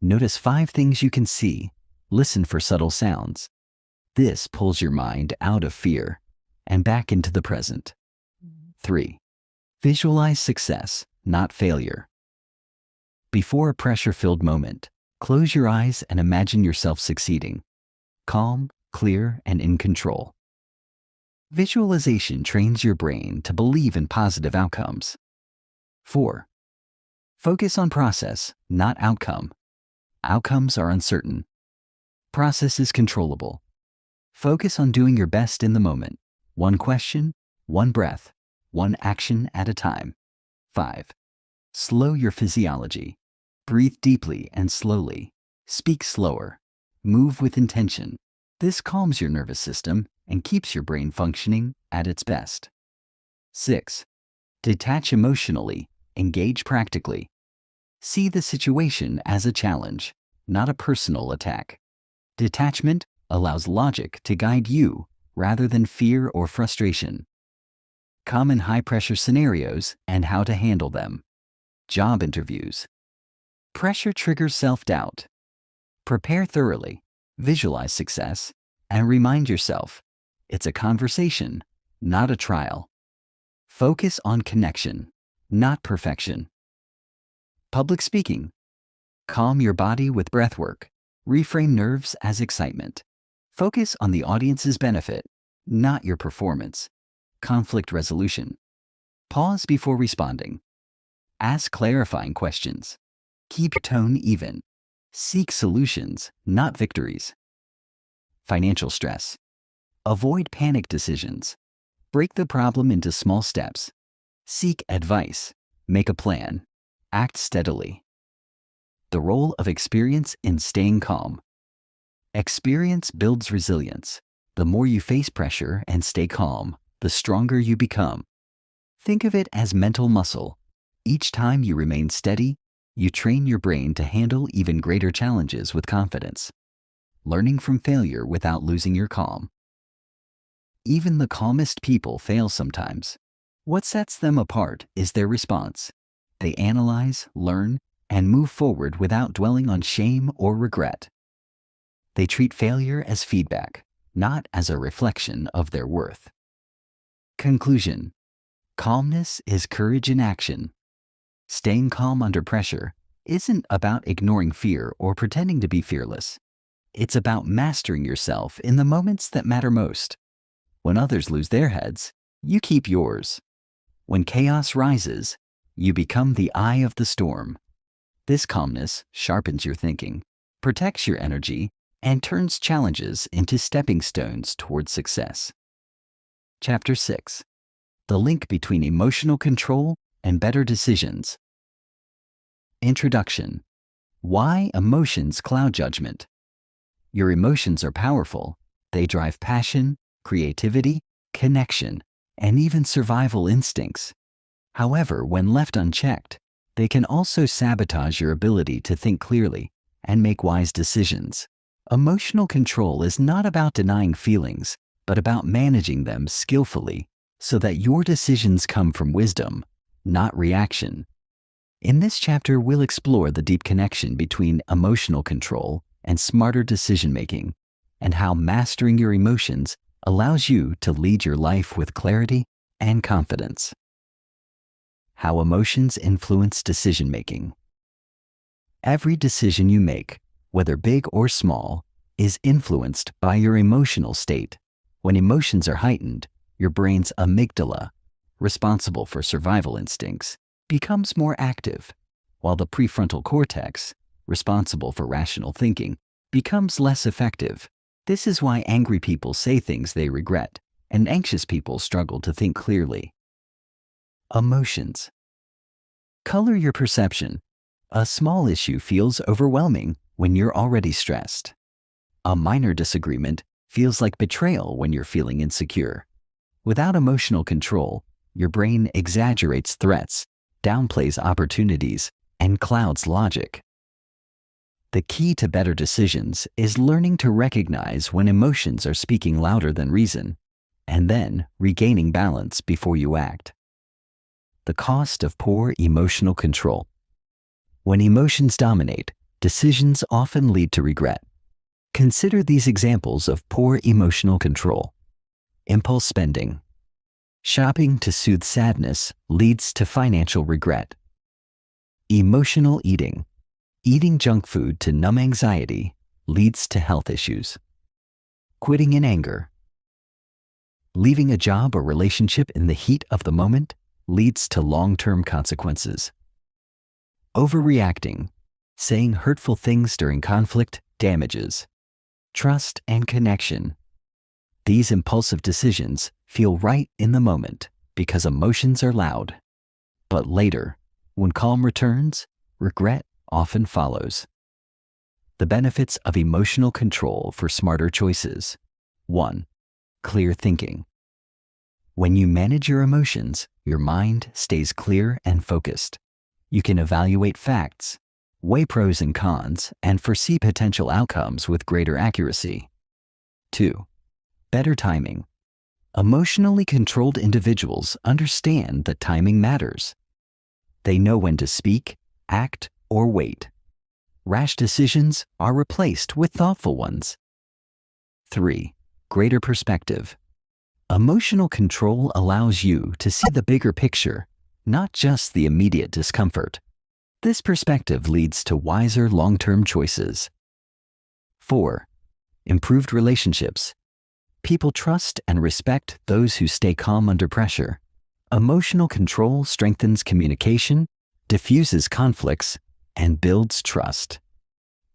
Notice 5 things you can see. Listen for subtle sounds. This pulls your mind out of fear and back into the present. 3. Visualize success, not failure. Before a pressure-filled moment, close your eyes and imagine yourself succeeding. Calm, clear, and in control. Visualization trains your brain to believe in positive outcomes. 4. Focus on process, not outcome. Outcomes are uncertain. Process is controllable. Focus on doing your best in the moment. One question, one breath, one action at a time. 5. Slow your physiology. Breathe deeply and slowly. Speak slower. Move with intention. This calms your nervous system and keeps your brain functioning at its best. 6. Detach emotionally. Engage practically. See the situation as a challenge, not a personal attack. Detachment allows logic to guide you rather than fear or frustration. Common high-pressure scenarios and how to handle them. Job interviews. Pressure triggers self-doubt. Prepare thoroughly, visualize success, and remind yourself, it's a conversation, not a trial. Focus on connection, not perfection. Public speaking. Calm your body with breathwork. Reframe nerves as excitement. Focus on the audience's benefit, not your performance. Conflict resolution. Pause before responding. Ask clarifying questions. Keep your tone even. Seek solutions, not victories. Financial stress. Avoid panic decisions. Break the problem into small steps. Seek advice. Make a plan. Act steadily. The role of experience in staying calm. Experience builds resilience. The more you face pressure and stay calm, the stronger you become. Think of it as mental muscle. Each time you remain steady, you train your brain to handle even greater challenges with confidence. Learning from failure without losing your calm. Even the calmest people fail sometimes. What sets them apart is their response. They analyze, learn, and move forward without dwelling on shame or regret. They treat failure as feedback, not as a reflection of their worth. Conclusion. Calmness is courage in action. Staying calm under pressure isn't about ignoring fear or pretending to be fearless. It's about mastering yourself in the moments that matter most. When others lose their heads, you keep yours. When chaos rises, you become the eye of the storm. This calmness sharpens your thinking, protects your energy, and turns challenges into stepping stones towards success. Chapter 6. The link between emotional control and better decisions. Introduction. Why emotions cloud judgment. Your emotions are powerful. They drive passion, creativity, connection, and even survival instincts. However, when left unchecked, they can also sabotage your ability to think clearly and make wise decisions. Emotional control is not about denying feelings, but about managing them skillfully so that your decisions come from wisdom, not reaction. In this chapter, we'll explore the deep connection between emotional control and smarter decision-making, and how mastering your emotions allows you to lead your life with clarity and confidence. How emotions influence decision-making. Every decision you make, whether big or small, is influenced by your emotional state. When emotions are heightened, your brain's amygdala, responsible for survival instincts, becomes more active, while the prefrontal cortex, responsible for rational thinking, becomes less effective. This is why angry people say things they regret, and anxious people struggle to think clearly. Emotions. Color your perception. A small issue feels overwhelming when you're already stressed. A minor disagreement feels like betrayal when you're feeling insecure. Without emotional control, your brain exaggerates threats, downplays opportunities, and clouds logic. The key to better decisions is learning to recognize when emotions are speaking louder than reason, and then regaining balance before you act. The cost of poor emotional control. When emotions dominate, decisions often lead to regret. Consider these examples of poor emotional control. Impulse spending. Shopping to soothe sadness leads to financial regret. Emotional eating. Eating junk food to numb anxiety leads to health issues. Quitting in anger. Leaving a job or relationship in the heat of the moment leads to long-term consequences. Overreacting. Saying hurtful things during conflict damages trust and connection. These impulsive decisions feel right in the moment because emotions are loud. But later, when calm returns, regret often follows. The benefits of emotional control for smarter choices. 1. Clear thinking. When you manage your emotions, your mind stays clear and focused. You can evaluate facts, weigh pros and cons, and foresee potential outcomes with greater accuracy. 2. Better timing. Emotionally controlled individuals understand that timing matters. They know when to speak, act, or wait. Rash decisions are replaced with thoughtful ones. 3. Greater perspective. Emotional control allows you to see the bigger picture, not just the immediate discomfort. This perspective leads to wiser long-term choices. 4. Improved relationships. People trust and respect those who stay calm under pressure. Emotional control strengthens communication, diffuses conflicts, and builds trust.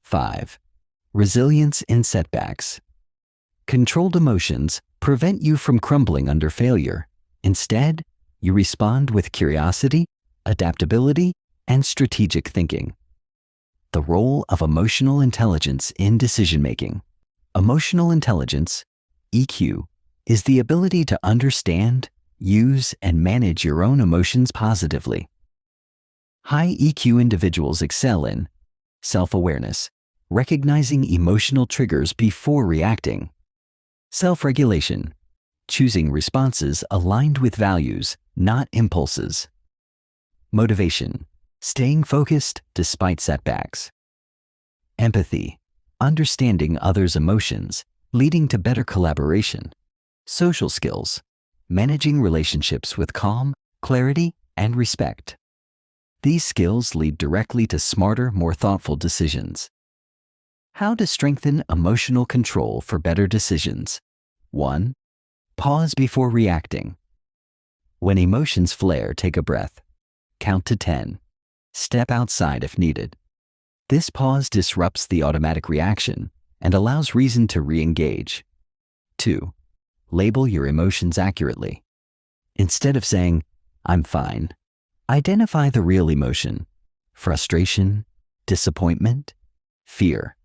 5. Resilience in setbacks. Controlled emotions prevent you from crumbling under failure. Instead, you respond with curiosity, adaptability, and strategic thinking. The role of emotional intelligence in decision-making. Emotional intelligence, EQ, is the ability to understand, use, and manage your own emotions positively. High EQ individuals excel in self-awareness, recognizing emotional triggers before reacting. Self-regulation, choosing responses aligned with values, not impulses. Motivation, staying focused despite setbacks. Empathy, understanding others' emotions, leading to better collaboration. Social skills, managing relationships with calm, clarity, and respect. These skills lead directly to smarter, more thoughtful decisions. How to strengthen emotional control for better decisions. 1. Pause before reacting. When emotions flare, take a breath. Count to 10. Step outside if needed. This pause disrupts the automatic reaction and allows reason to re-engage. 2. Label your emotions accurately. Instead of saying, "I'm fine," identify the real emotion: frustration, disappointment, fear.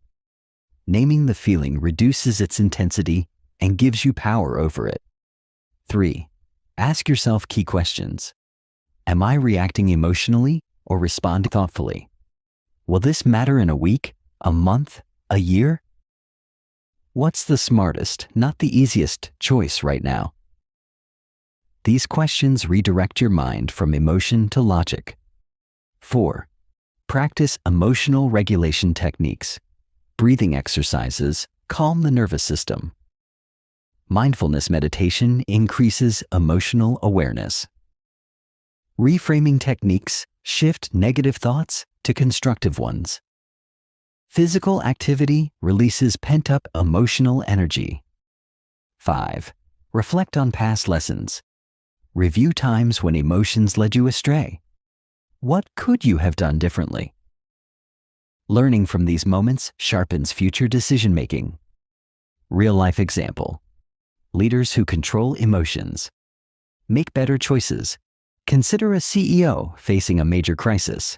Naming the feeling reduces its intensity and gives you power over it. 3. Ask yourself key questions. Am I reacting emotionally or responding thoughtfully? Will this matter in a week, a month, a year? What's the smartest, not the easiest, choice right now? These questions redirect your mind from emotion to logic. 4. Practice emotional regulation techniques. Breathing exercises calm the nervous system. Mindfulness meditation increases emotional awareness. Reframing techniques shift negative thoughts to constructive ones. Physical activity releases pent-up emotional energy. 5. Reflect on past lessons. Review times when emotions led you astray. What could you have done differently? Learning from these moments sharpens future decision-making. Real-life example. Leaders who control emotions make better choices. Consider a CEO facing a major crisis.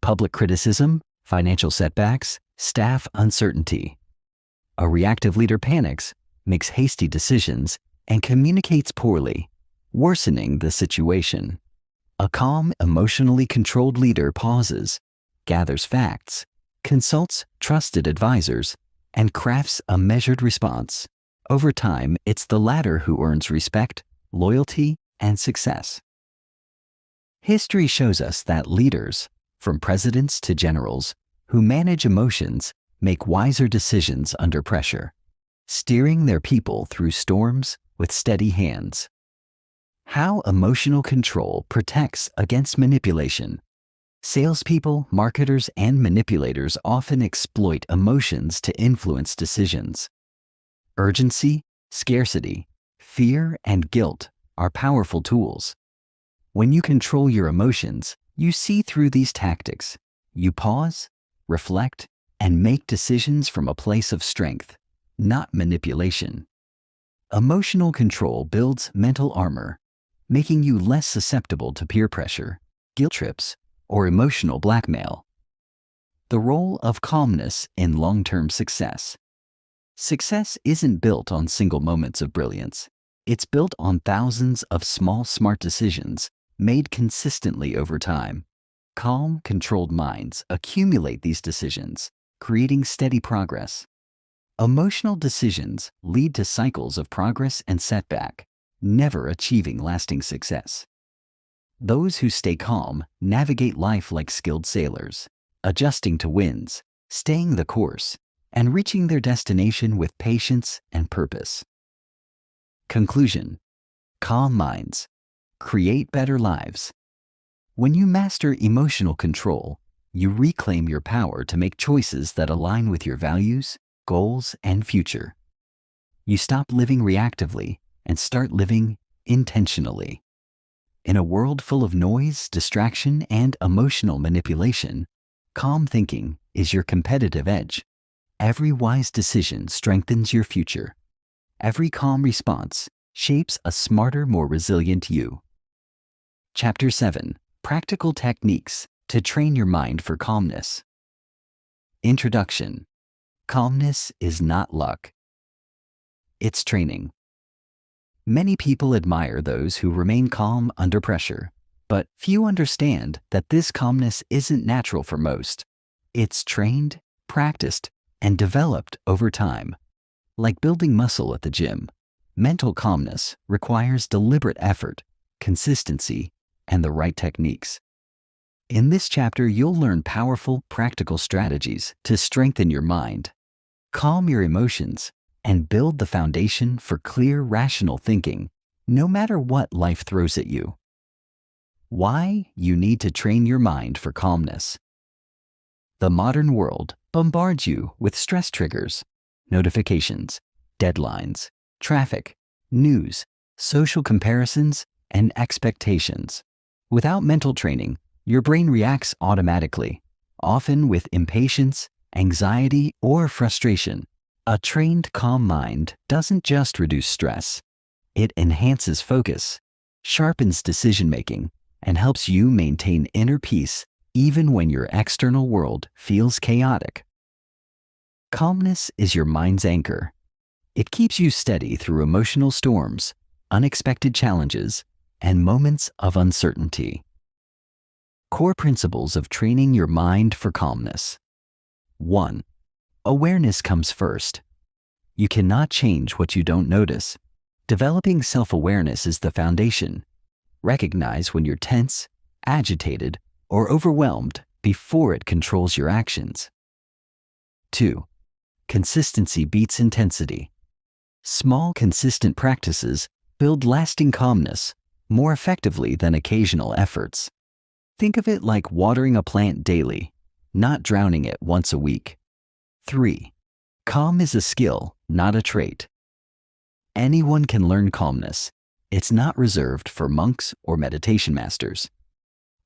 Public criticism, financial setbacks, staff uncertainty. A reactive leader panics, makes hasty decisions, and communicates poorly, worsening the situation. A calm, emotionally controlled leader pauses, gathers facts, consults trusted advisors, and crafts a measured response. Over time, it's the latter who earns respect, loyalty, and success. History shows us that leaders, from presidents to generals, who manage emotions make wiser decisions under pressure, steering their people through storms with steady hands. How emotional control protects against manipulation. Salespeople, marketers, and manipulators often exploit emotions to influence decisions. Urgency, scarcity, fear, and guilt are powerful tools. When you control your emotions, you see through these tactics. You pause, reflect, and make decisions from a place of strength, not manipulation. Emotional control builds mental armor, making you less susceptible to peer pressure, guilt trips, or emotional blackmail. The role of calmness in long-term success. Success isn't built on single moments of brilliance. It's built on thousands of small, smart decisions made consistently over time. Calm, controlled minds accumulate these decisions, creating steady progress. Emotional decisions lead to cycles of progress and setback, never achieving lasting success. Those who stay calm navigate life like skilled sailors, adjusting to winds, staying the course, and reaching their destination with patience and purpose. Conclusion: calm minds create better lives. When you master emotional control, you reclaim your power to make choices that align with your values, goals, and future. You stop living reactively and start living intentionally. In a world full of noise, distraction, and emotional manipulation, calm thinking is your competitive edge. Every wise decision strengthens your future. Every calm response shapes a smarter, more resilient you. Chapter 7: Practical Techniques to Train Your Mind for Calmness. Introduction: Calmness is not luck. It's training. Many people admire those who remain calm under pressure, but few understand that this calmness isn't natural for most. It's trained, practiced, and developed over time. Like building muscle at the gym, mental calmness requires deliberate effort, consistency, and the right techniques. In this chapter, you'll learn powerful, practical strategies to strengthen your mind, calm your emotions, and build the foundation for clear, rational thinking, no matter what life throws at you. Why you need to train your mind for calmness. The modern world bombards you with stress triggers, notifications, deadlines, traffic, news, social comparisons, and expectations. Without mental training, your brain reacts automatically, often with impatience, anxiety, or frustration. A trained, calm mind doesn't just reduce stress. It enhances focus, sharpens decision-making, and helps you maintain inner peace even when your external world feels chaotic. Calmness is your mind's anchor. It keeps you steady through emotional storms, unexpected challenges, and moments of uncertainty. Core principles of training your mind for calmness. 1. Awareness comes first. You cannot change what you don't notice. Developing self-awareness is the foundation. Recognize when you're tense, agitated, or overwhelmed before it controls your actions. 2. Consistency beats intensity. Small, consistent practices build lasting calmness more effectively than occasional efforts. Think of it like watering a plant daily, not drowning it once a week. 3. Calm is a skill, not a trait. Anyone can learn calmness. It's not reserved for monks or meditation masters.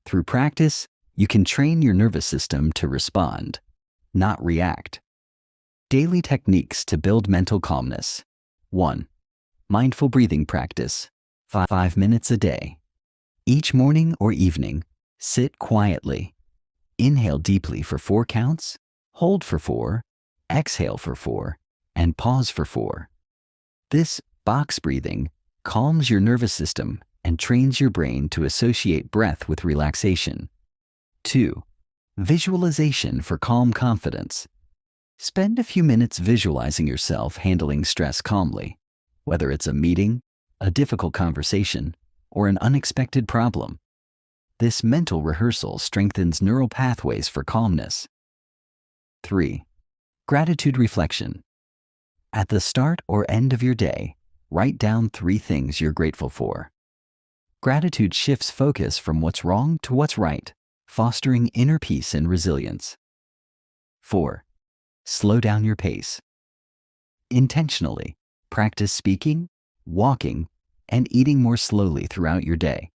Through practice, you can train your nervous system to respond, not react. Daily techniques to build mental calmness. 1. Mindful breathing practice. 5 minutes a day. Each morning or evening, sit quietly. Inhale deeply for 4 counts, hold for 4, exhale for 4, and pause for 4. This box breathing calms your nervous system and trains your brain to associate breath with relaxation. 2. Visualization for calm confidence. Spend a few minutes visualizing yourself handling stress calmly, whether it's a meeting, a difficult conversation, or an unexpected problem. This mental rehearsal strengthens neural pathways for calmness. 3. Gratitude reflection. At the start or end of your day, write down 3 things you're grateful for. Gratitude shifts focus from what's wrong to what's right, fostering inner peace and resilience. 4. Slow down your pace. Intentionally practice speaking, walking, and eating more slowly throughout your day.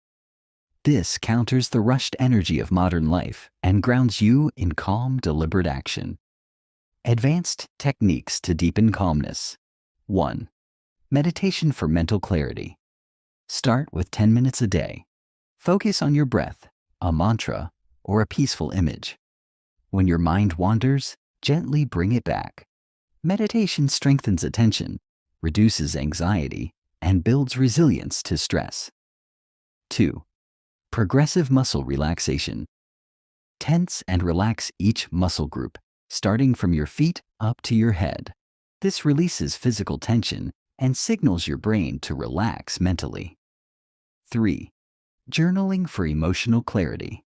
This counters the rushed energy of modern life and grounds you in calm, deliberate action. Advanced techniques to deepen calmness. 1. Meditation for mental clarity. Start with 10 minutes a day. Focus on your breath, a mantra, or a peaceful image. When your mind wanders, gently bring it back. Meditation strengthens attention, reduces anxiety, and builds resilience to stress. 2. Progressive muscle relaxation. Tense and relax each muscle group, starting from your feet up to your head. This releases physical tension and signals your brain to relax mentally. 3. Journaling for emotional clarity.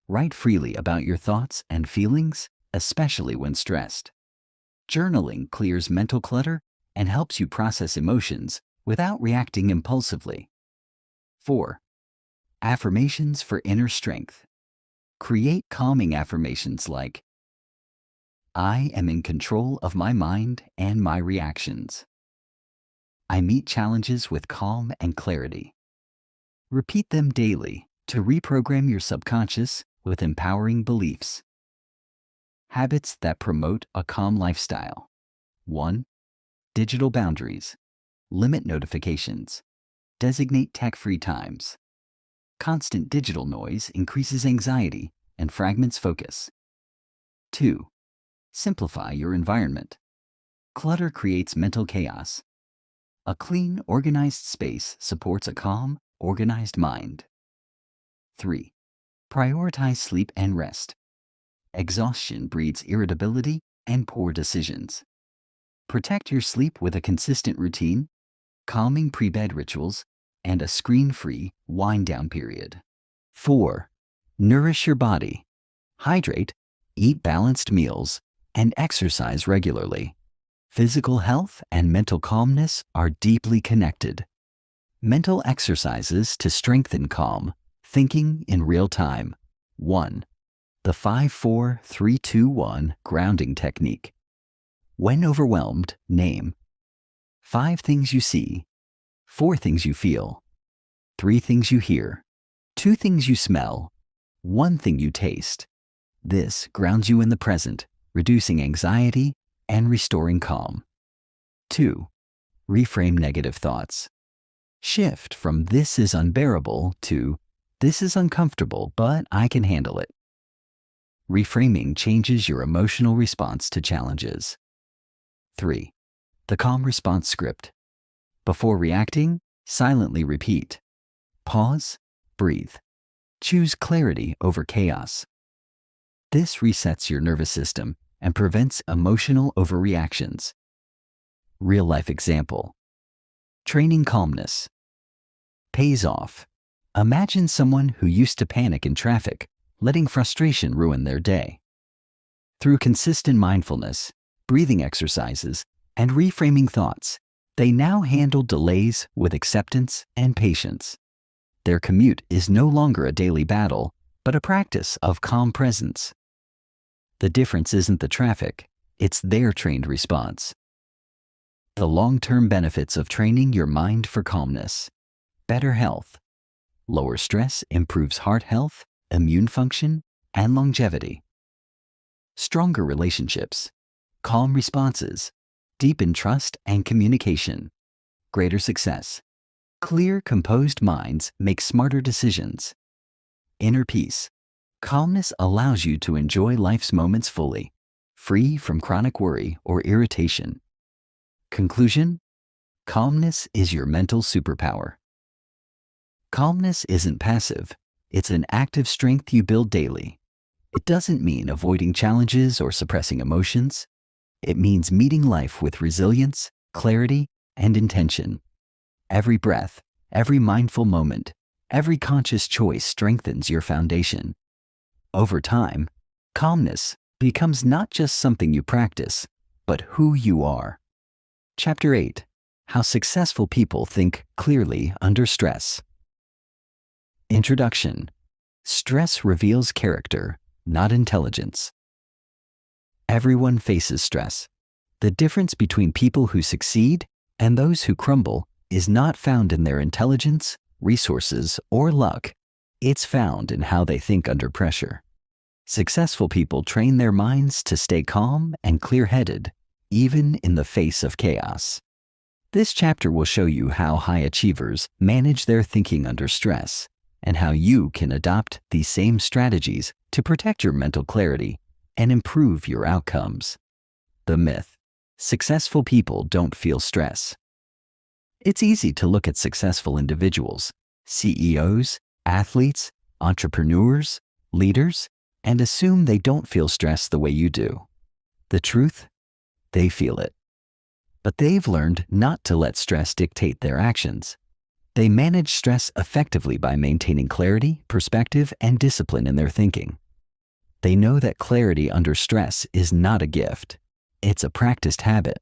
Write freely about your thoughts and feelings, especially when stressed. Journaling clears mental clutter and helps you process emotions without reacting impulsively. 4. Affirmations for inner strength. Create calming affirmations like, I am in control of my mind and my reactions. I meet challenges with calm and clarity. Repeat them daily to reprogram your subconscious with empowering beliefs. Habits that promote a calm lifestyle. 1. Digital boundaries. Limit notifications. Designate tech-free times. Constant digital noise increases anxiety and fragments focus. 2. Simplify your environment. Clutter creates mental chaos. A clean, organized space supports a calm, organized mind. 3. Prioritize sleep and rest. Exhaustion breeds irritability and poor decisions. Protect your sleep with a consistent routine, calming pre-bed rituals, and a screen-free wind-down period. 4. Nourish your body. Hydrate, eat balanced meals, and exercise regularly. Physical health and mental calmness are deeply connected. Mental exercises to strengthen calm thinking in real time. 1. The 5-4-3-2-1 grounding technique. When overwhelmed, name 5 things you see, 4 things you feel, 3 things you hear, 2 things you smell, 1 thing you taste. This grounds you in the present, reducing anxiety and restoring calm. 2. Reframe negative thoughts. Shift from this is unbearable to this is uncomfortable, but I can handle it. Reframing changes your emotional response to challenges. 3. The calm response script. Before reacting, silently repeat. Pause, breathe. Choose clarity over chaos. This resets your nervous system and prevents emotional overreactions. Real-life example. Training calmness. Pays off. Imagine someone who used to panic in traffic, letting frustration ruin their day. Through consistent mindfulness, breathing exercises, and reframing thoughts, they now handle delays with acceptance and patience. Their commute is no longer a daily battle, but a practice of calm presence. The difference isn't the traffic, it's their trained response. The long-term benefits of training your mind for calmness. Better health. Lower stress improves heart health, immune function, and longevity. Stronger relationships. Calm responses. Deepen trust and communication. Greater success. Clear, composed minds make smarter decisions. Inner peace. Calmness allows you to enjoy life's moments fully, free from chronic worry or irritation. Conclusion: calmness is your mental superpower. Calmness isn't passive, it's an active strength you build daily. It doesn't mean avoiding challenges or suppressing emotions. It means meeting life with resilience, clarity, and intention. Every breath, every mindful moment, every conscious choice strengthens your foundation. Over time, calmness becomes not just something you practice, but who you are. Chapter 8. How Successful People Think Clearly Under Stress. Introduction. Stress reveals character, not intelligence. Everyone faces stress. The difference between people who succeed and those who crumble is not found in their intelligence, resources, or luck. It's found in how they think under pressure. Successful people train their minds to stay calm and clear-headed, even in the face of chaos. This chapter will show you how high achievers manage their thinking under stress, and how you can adopt these same strategies to protect your mental clarity and improve your outcomes. The myth: successful people don't feel stress. It's easy to look at successful individuals, CEOs, athletes, entrepreneurs, leaders, and assume they don't feel stress the way you do. The truth? They feel it. But they've learned not to let stress dictate their actions. They manage stress effectively by maintaining clarity, perspective, and discipline in their thinking. They know that clarity under stress is not a gift. It's a practiced habit.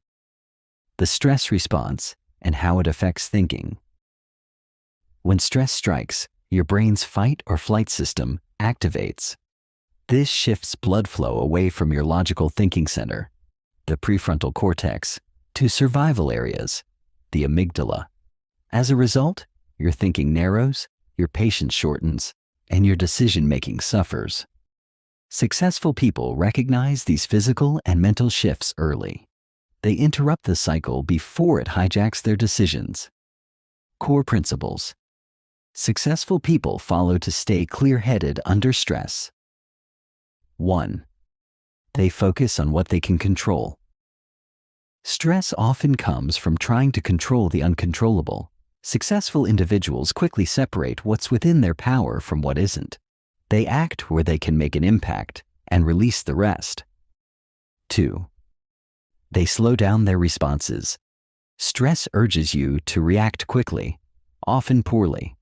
The stress response and how it affects thinking. When stress strikes, your brain's fight or flight system activates. This shifts blood flow away from your logical thinking center, the prefrontal cortex, to survival areas, the amygdala. As a result, your thinking narrows, your patience shortens, and your decision-making suffers. Successful people recognize these physical and mental shifts early. They interrupt the cycle before it hijacks their decisions. Core principles. Successful people follow to stay clear-headed under stress. 1. They focus on what they can control. Stress often comes from trying to control the uncontrollable. Successful individuals quickly separate what's within their power from what isn't. They act where they can make an impact and release the rest. 2. They slow down their responses. Stress urges you to react quickly, often poorly.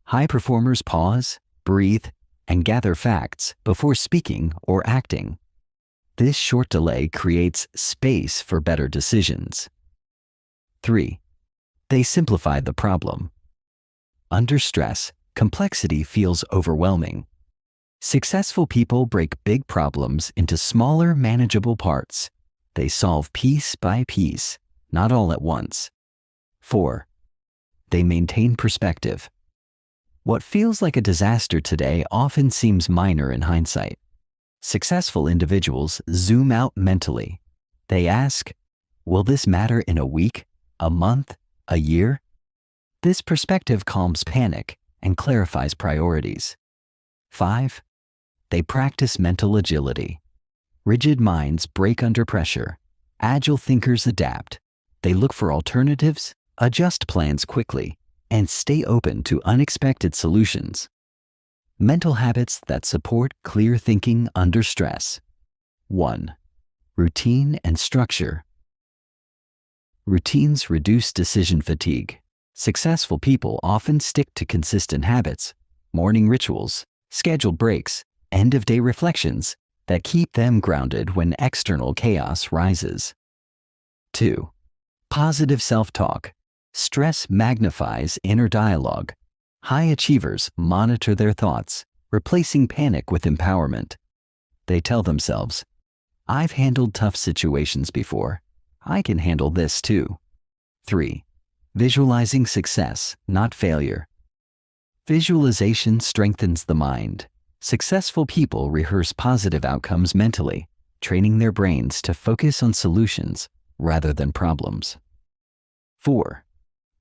High performers pause, breathe, and gather facts before speaking or acting. This short delay creates space for better decisions. 3. They simplify the problem. Under stress, complexity feels overwhelming. Successful people break big problems into smaller, manageable parts. They solve piece by piece, not all at once. 4. They maintain perspective. What feels like a disaster today often seems minor in hindsight. Successful individuals zoom out mentally. They ask, will this matter in a week, a month, a year? This perspective calms panic and clarifies priorities. 5. They practice mental agility. Rigid minds break under pressure. Agile thinkers adapt. They look for alternatives, adjust plans quickly, and stay open to unexpected solutions. Mental habits that support clear thinking under stress. 1. Routine and structure. Routines reduce decision fatigue. Successful people often stick to consistent habits, morning rituals, scheduled breaks, end-of-day reflections that keep them grounded when external chaos rises. 2. Positive self-talk. Stress magnifies inner dialogue. High achievers monitor their thoughts, replacing panic with empowerment. They tell themselves, I've handled tough situations before. I can handle this too. 3. Visualizing success, not failure. Visualization strengthens the mind. Successful people rehearse positive outcomes mentally, training their brains to focus on solutions rather than problems. 4.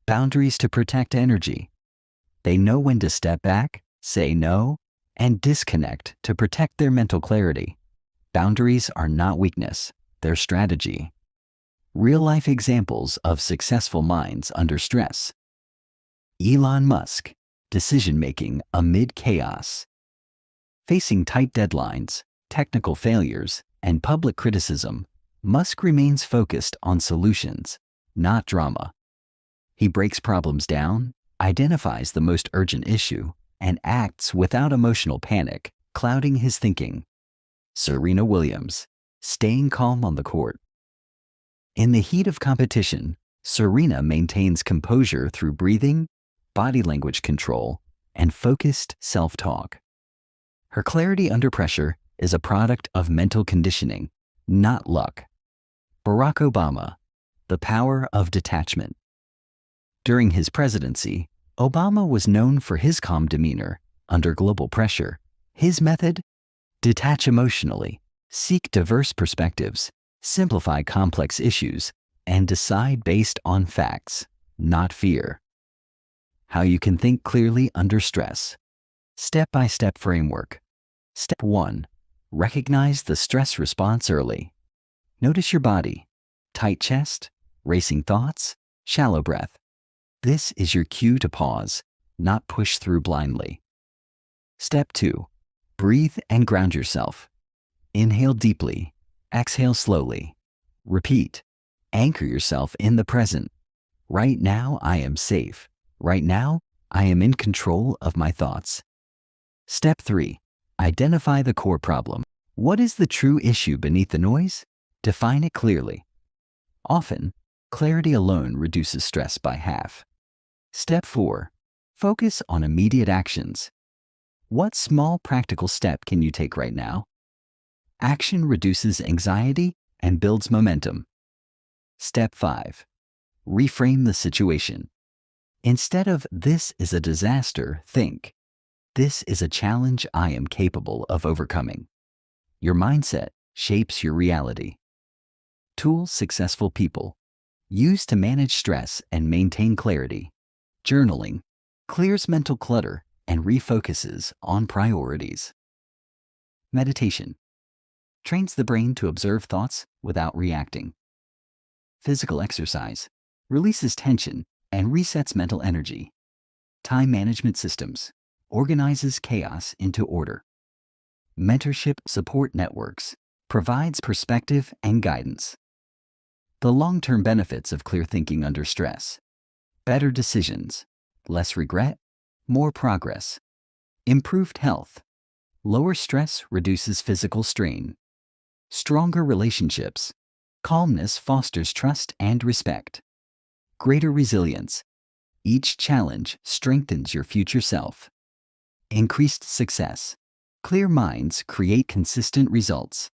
Boundaries to protect energy. They know when to step back, say no, and disconnect to protect their mental clarity. Boundaries are not weakness, they're strategy. Real-life examples of successful minds under stress. Elon Musk, decision-making amid chaos. Facing tight deadlines, technical failures, and public criticism, Musk remains focused on solutions, not drama. He breaks problems down, identifies the most urgent issue, and acts without emotional panic, clouding his thinking. Serena Williams, staying calm on the court. In the heat of competition, Serena maintains composure through breathing, body language control, and focused self-talk. Her clarity under pressure is a product of mental conditioning, not luck. Barack Obama, the power of detachment. During his presidency, Obama was known for his calm demeanor under global pressure. His method? Detach emotionally, seek diverse perspectives, simplify complex issues, and decide based on facts, not fear. How you can think clearly under stress. Step-by-step framework. Step 1. Recognize the stress response early. Notice your body. Tight chest, racing thoughts, shallow breath. This is your cue to pause, not push through blindly. Step 2. Breathe and ground yourself. Inhale deeply, exhale slowly. Repeat. Anchor yourself in the present. Right now, I am safe. Right now, I am in control of my thoughts. Step 3. Identify the core problem. What is the true issue beneath the noise? Define it clearly. Often, clarity alone reduces stress by half. Step 4. Focus on immediate actions. What small practical step can you take right now? Action reduces anxiety and builds momentum. Step 5. Reframe the situation. Instead of "this is a disaster," think, "this is a challenge I am capable of overcoming." Your mindset shapes your reality. Tools successful people use to manage stress and maintain clarity. Journaling clears mental clutter and refocuses on priorities. Meditation trains the brain to observe thoughts without reacting. Physical exercise releases tension and resets mental energy. Time management systems organizes chaos into order. Mentorship support networks provides perspective and guidance. The long-term benefits of clear thinking under stress: better decisions, less regret, more progress, improved health, lower stress reduces physical strain, stronger relationships, calmness fosters trust and respect, greater resilience, each challenge strengthens your future self, increased success, clear minds create consistent results.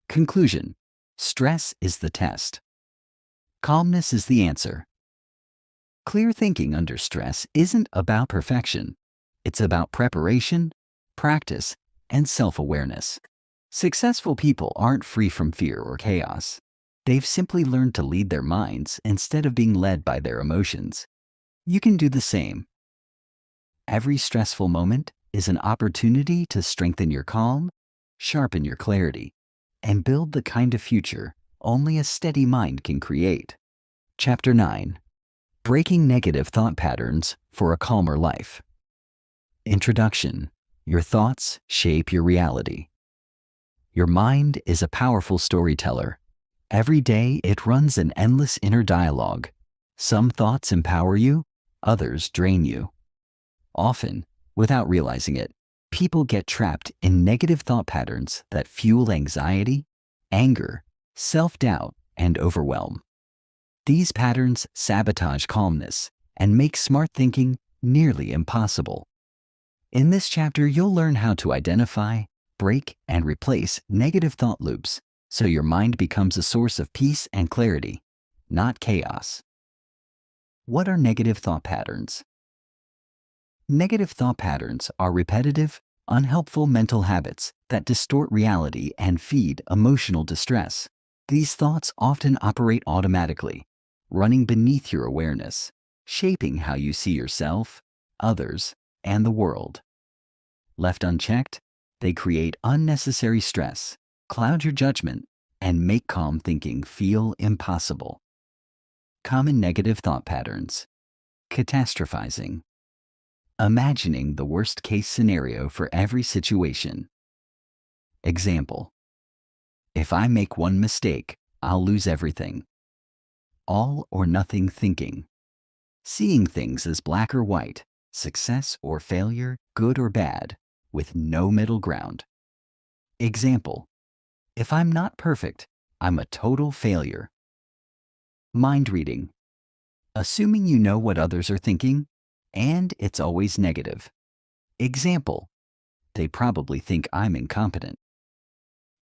Conclusion: stress is the test. Calmness is the answer. Clear thinking under stress isn't about perfection. It's about preparation, practice, and self-awareness. Successful people aren't free from fear or chaos. They've simply learned to lead their minds instead of being led by their emotions. You can do the same. Every stressful moment is an opportunity to strengthen your calm, sharpen your clarity, and build the kind of future only a steady mind can create. Chapter 9. Breaking Negative Thought Patterns for a Calmer Life. Introduction. Your thoughts shape your reality. Your mind is a powerful storyteller. Every day it runs an endless inner dialogue. Some thoughts empower you, others drain you. Often, without realizing it, people get trapped in negative thought patterns that fuel anxiety, anger, self-doubt, and overwhelm. These patterns sabotage calmness and make smart thinking nearly impossible. In this chapter, you'll learn how to identify, break, and replace negative thought loops so your mind becomes a source of peace and clarity, not chaos. What are negative thought patterns? Negative thought patterns are repetitive, unhelpful mental habits that distort reality and feed emotional distress. These thoughts often operate automatically, running beneath your awareness, shaping how you see yourself, others, and the world. Left unchecked, they create unnecessary stress, cloud your judgment, and make calm thinking feel impossible. Common negative thought patterns. Catastrophizing. Imagining the worst-case scenario for every situation. Example: if I make one mistake, I'll lose everything. All or nothing thinking. Seeing things as black or white, success or failure, good or bad, with no middle ground. Example: if I'm not perfect, I'm a total failure. Mind reading. Assuming you know what others are thinking, and it's always negative. Example: they probably think I'm incompetent.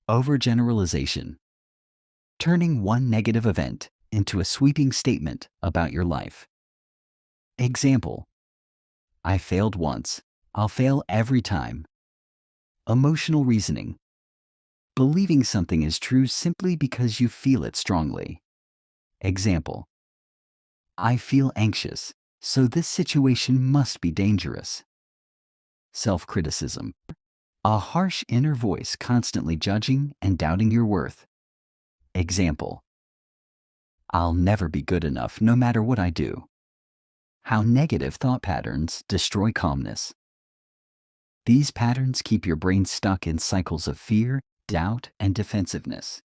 Overgeneralization. Turning one negative event into a sweeping statement about your life. Example: I failed once, I'll fail every time. Emotional reasoning. Believing something is true simply because you feel it strongly. Example: I feel anxious, so this situation must be dangerous. Self-criticism. A harsh inner voice constantly judging and doubting your worth. Example: I'll never be good enough no matter what I do. How negative thought patterns destroy calmness. These patterns keep your brain stuck in cycles of fear, doubt, and defensiveness.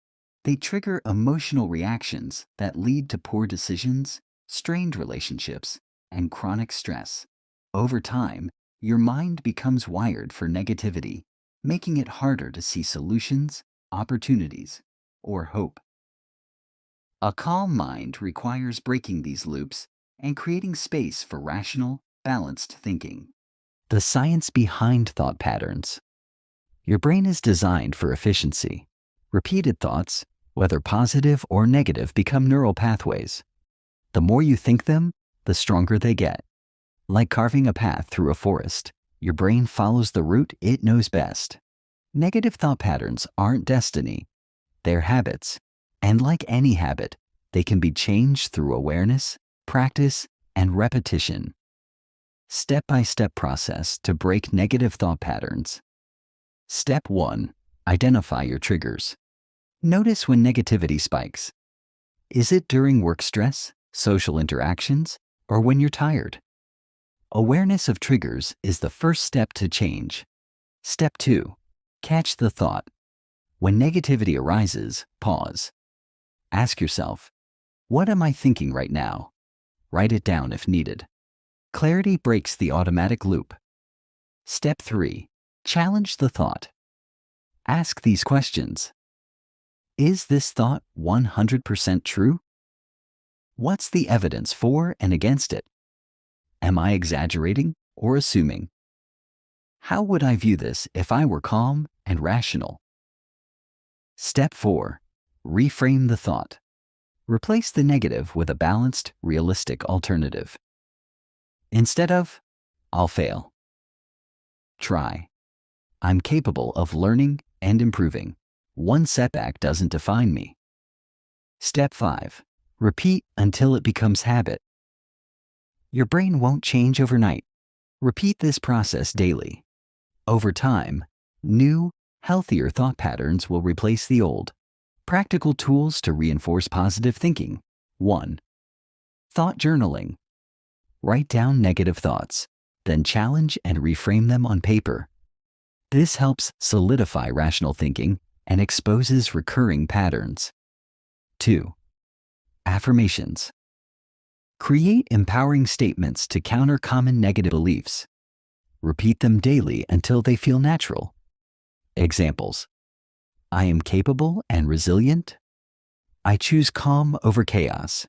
They trigger emotional reactions that lead to poor decisions, strained relationships, and chronic stress. Over time, your mind becomes wired for negativity, making it harder to see solutions, opportunities, or hope. A calm mind requires breaking these loops and creating space for rational, balanced thinking. The science behind thought patterns. Your brain is designed for efficiency. Repeated thoughts, whether positive or negative, become neural pathways. The more you think them, the stronger they get. Like carving a path through a forest, your brain follows the route it knows best. Negative thought patterns aren't destiny, they're habits. And like any habit, they can be changed through awareness, practice, and repetition. Step-by-step process to break negative thought patterns. Step 1. Identify your triggers. Notice when negativity spikes. Is it during work stress, social interactions, or when you're tired? Awareness of triggers is the first step to change. Step 2. Catch the thought. When negativity arises, pause. Ask yourself, what am I thinking right now? Write it down if needed. Clarity breaks the automatic loop. Step 3. Challenge the thought. Ask these questions. Is this thought 100% true? What's the evidence for and against it? Am I exaggerating or assuming? How would I view this if I were calm and rational? Step 4. Reframe the thought. Replace the negative with a balanced, realistic alternative. Instead of, I'll fail, try, I'm capable of learning and improving. One setback doesn't define me. Step 5. Repeat until it becomes habit. Your brain won't change overnight. Repeat this process daily. Over time, new, healthier thought patterns will replace the old. Practical tools to reinforce positive thinking. 1. Thought journaling. Write down negative thoughts, then challenge and reframe them on paper. This helps solidify rational thinking and exposes recurring patterns. 2. Affirmations. Create empowering statements to counter common negative beliefs. Repeat them daily until they feel natural. Examples: I am capable and resilient. I choose calm over chaos.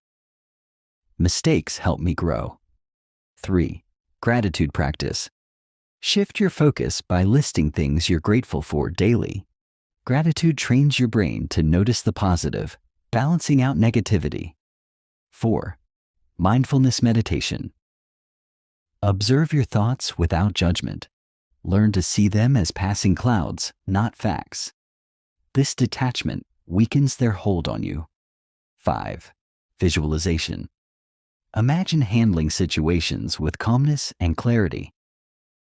Mistakes help me grow. 3. Gratitude practice. Shift your focus by listing things you're grateful for daily. Gratitude trains your brain to notice the positive, balancing out negativity. 4. Mindfulness meditation. Observe your thoughts without judgment. Learn to see them as passing clouds, not facts. This detachment weakens their hold on you. 5. Visualization. Imagine handling situations with calmness and clarity.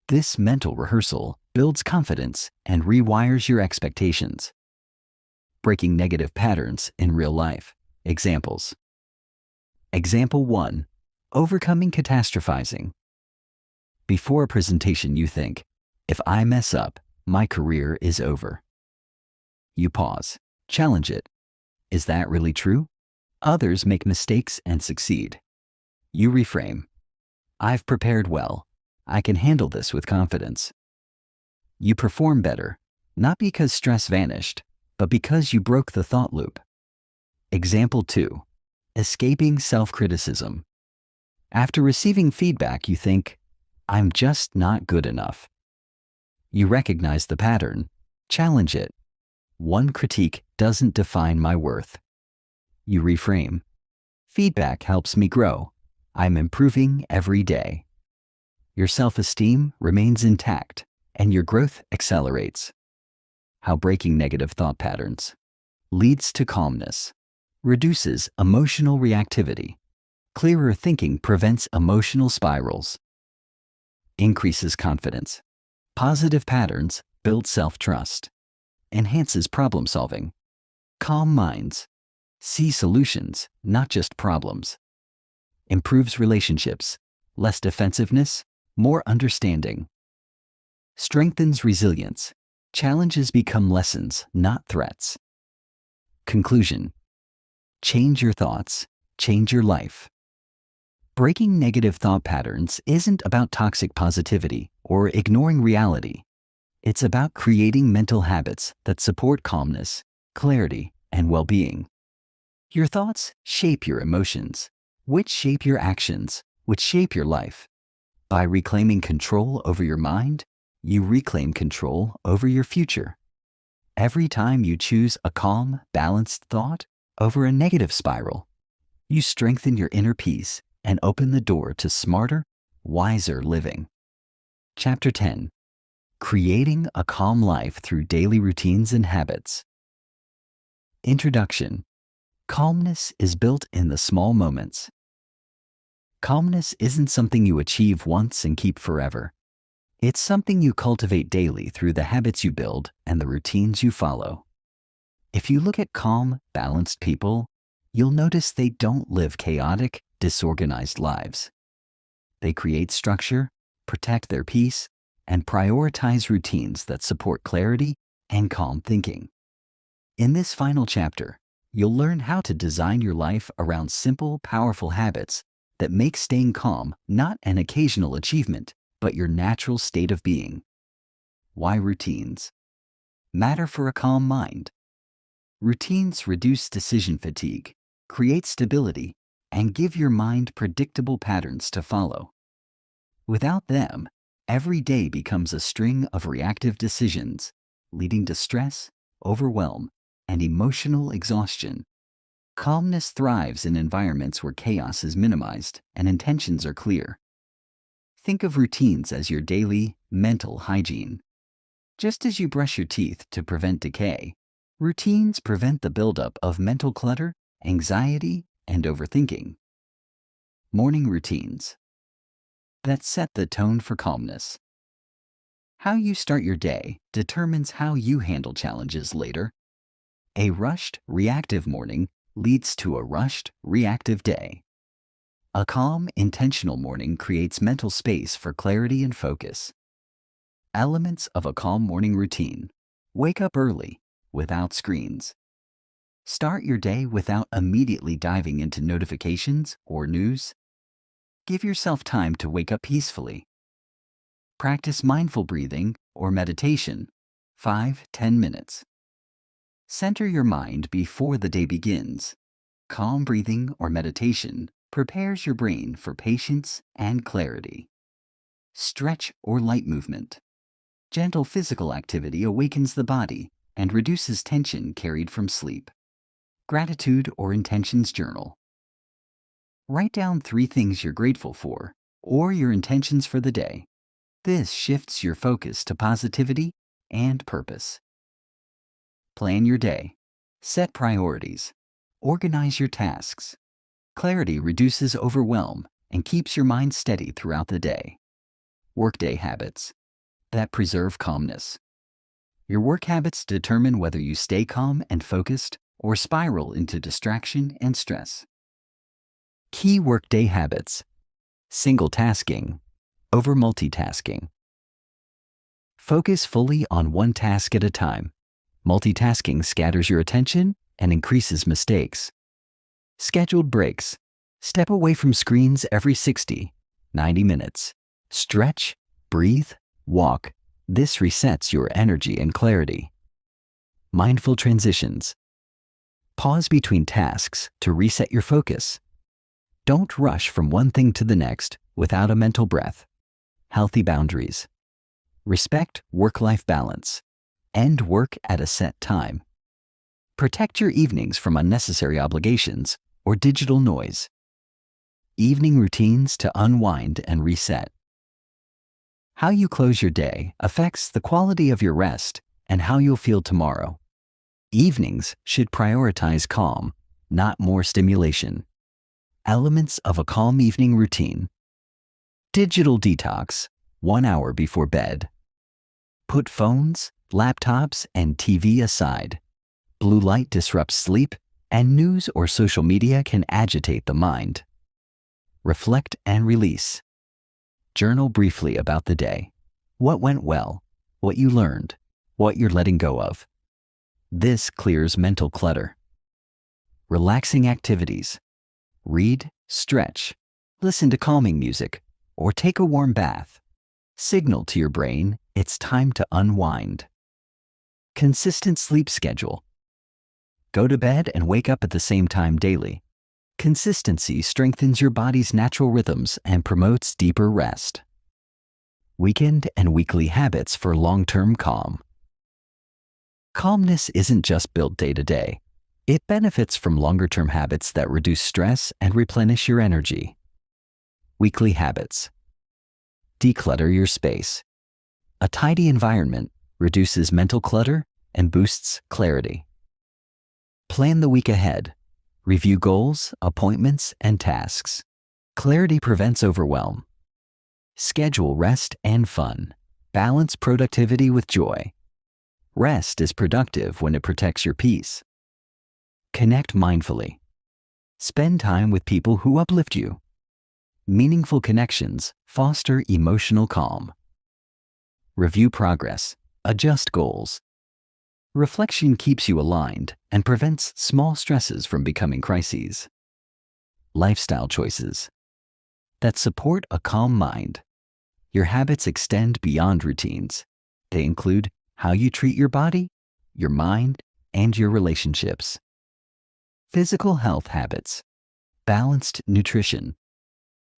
This mental rehearsal builds confidence and rewires your expectations. Breaking negative patterns in real life. Examples. Example 1. Overcoming catastrophizing. Before a presentation, you think, if I mess up, my career is over. You pause. Challenge it. Is that really true? Others make mistakes and succeed. You reframe. I've prepared well. I can handle this with confidence. You perform better, not because stress vanished, but because you broke the thought loop. Example 2. Escaping self-criticism. After receiving feedback, you think, I'm just not good enough. You recognize the pattern. Challenge it. One critique doesn't define my worth. You reframe. Feedback helps me grow. I'm improving every day. Your self-esteem remains intact, and your growth accelerates. How breaking negative thought patterns leads to calmness, reduces emotional reactivity. Clearer thinking prevents emotional spirals, increases confidence. Positive patterns build self-trust, enhances problem solving. Calm minds see solutions, not just problems. Improves relationships, less defensiveness, more understanding. Strengthens resilience. Challenges become lessons, not threats. Conclusion. Change your thoughts, change your life. Breaking negative thought patterns isn't about toxic positivity or ignoring reality. It's about creating mental habits that support calmness, clarity, and well-being. Your thoughts shape your emotions, which shape your actions, which shape your life. By reclaiming control over your mind, you reclaim control over your future. Every time you choose a calm, balanced thought over a negative spiral, you strengthen your inner peace and open the door to smarter, wiser living. Chapter 10. Creating a Calm Life Through Daily Routines and Habits. Introduction. Calmness is built in the small moments. Calmness isn't something you achieve once and keep forever. It's something you cultivate daily through the habits you build and the routines you follow. If you look at calm, balanced people, you'll notice they don't live chaotic, disorganized lives. They create structure, protect their peace, and prioritize routines that support clarity and calm thinking. In this final chapter, you'll learn how to design your life around simple, powerful habits that make staying calm not an occasional achievement, but your natural state of being. Why routines matter for a calm mind. Routines reduce decision fatigue, create stability, and give your mind predictable patterns to follow. Without them, every day becomes a string of reactive decisions, leading to stress, overwhelm, and emotional exhaustion. Calmness thrives in environments where chaos is minimized and intentions are clear. Think of routines as your daily mental hygiene. Just as you brush your teeth to prevent decay, routines prevent the buildup of mental clutter, anxiety, and overthinking. Morning routines that set the tone for calmness. How you start your day determines how you handle challenges later. A rushed, reactive morning leads to a rushed, reactive day. A calm, intentional morning creates mental space for clarity and focus. Elements of a calm morning routine. Wake up early, without screens. Start your day without immediately diving into notifications or news. Give yourself time to wake up peacefully. Practice mindful breathing or meditation, 5-10 minutes. Center your mind before the day begins. Calm breathing or meditation prepares your brain for patience and clarity. Stretch or light movement. Gentle physical activity awakens the body and reduces tension carried from sleep. Gratitude or intentions journal. Write down 3 things you're grateful for or your intentions for the day. This shifts your focus to positivity and purpose. Plan your day. Set priorities. Organize your tasks. Clarity reduces overwhelm and keeps your mind steady throughout the day. Workday habits that preserve calmness. Your work habits determine whether you stay calm and focused or spiral into distraction and stress. Key workday habits. Single tasking over multitasking. Focus fully on one task at a time. Multitasking scatters your attention and increases mistakes. Scheduled breaks. Step away from screens every 60-90 minutes. Stretch, breathe, walk. This resets your energy and clarity. Mindful transitions. Pause between tasks to reset your focus. Don't rush from one thing to the next without a mental breath. Healthy boundaries. Respect work-life balance. End work at a set time. Protect your evenings from unnecessary obligations or digital noise. Evening routines to unwind and reset. How you close your day affects the quality of your rest and how you'll feel tomorrow. Evenings should prioritize calm, not more stimulation. Elements of a calm evening routine. Digital detox, 1 hour before bed. Put phones, laptops, and TV aside. Blue light disrupts sleep, and news or social media can agitate the mind. Reflect and release. Journal briefly about the day. What went well, what you learned, what you're letting go of. This clears mental clutter. Relaxing activities. Read, stretch, listen to calming music, or take a warm bath. Signal to your brain it's time to unwind. Consistent sleep schedule. Go to bed and wake up at the same time daily. Consistency strengthens your body's natural rhythms and promotes deeper rest. Weekend and weekly habits for long-term calm. Calmness isn't just built day to day. It benefits from longer-term habits that reduce stress and replenish your energy. Weekly habits. Declutter your space. A tidy environment reduces mental clutter and boosts clarity. Plan the week ahead. Review goals, appointments, and tasks. Clarity prevents overwhelm. Schedule rest and fun. Balance productivity with joy. Rest is productive when it protects your peace. Connect mindfully. Spend time with people who uplift you. Meaningful connections foster emotional calm. Review progress. Adjust goals. Reflection keeps you aligned and prevents small stresses from becoming crises. Lifestyle choices that support a calm mind. Your habits extend beyond routines. They include how you treat your body, your mind, and your relationships. Physical health habits. Balanced nutrition.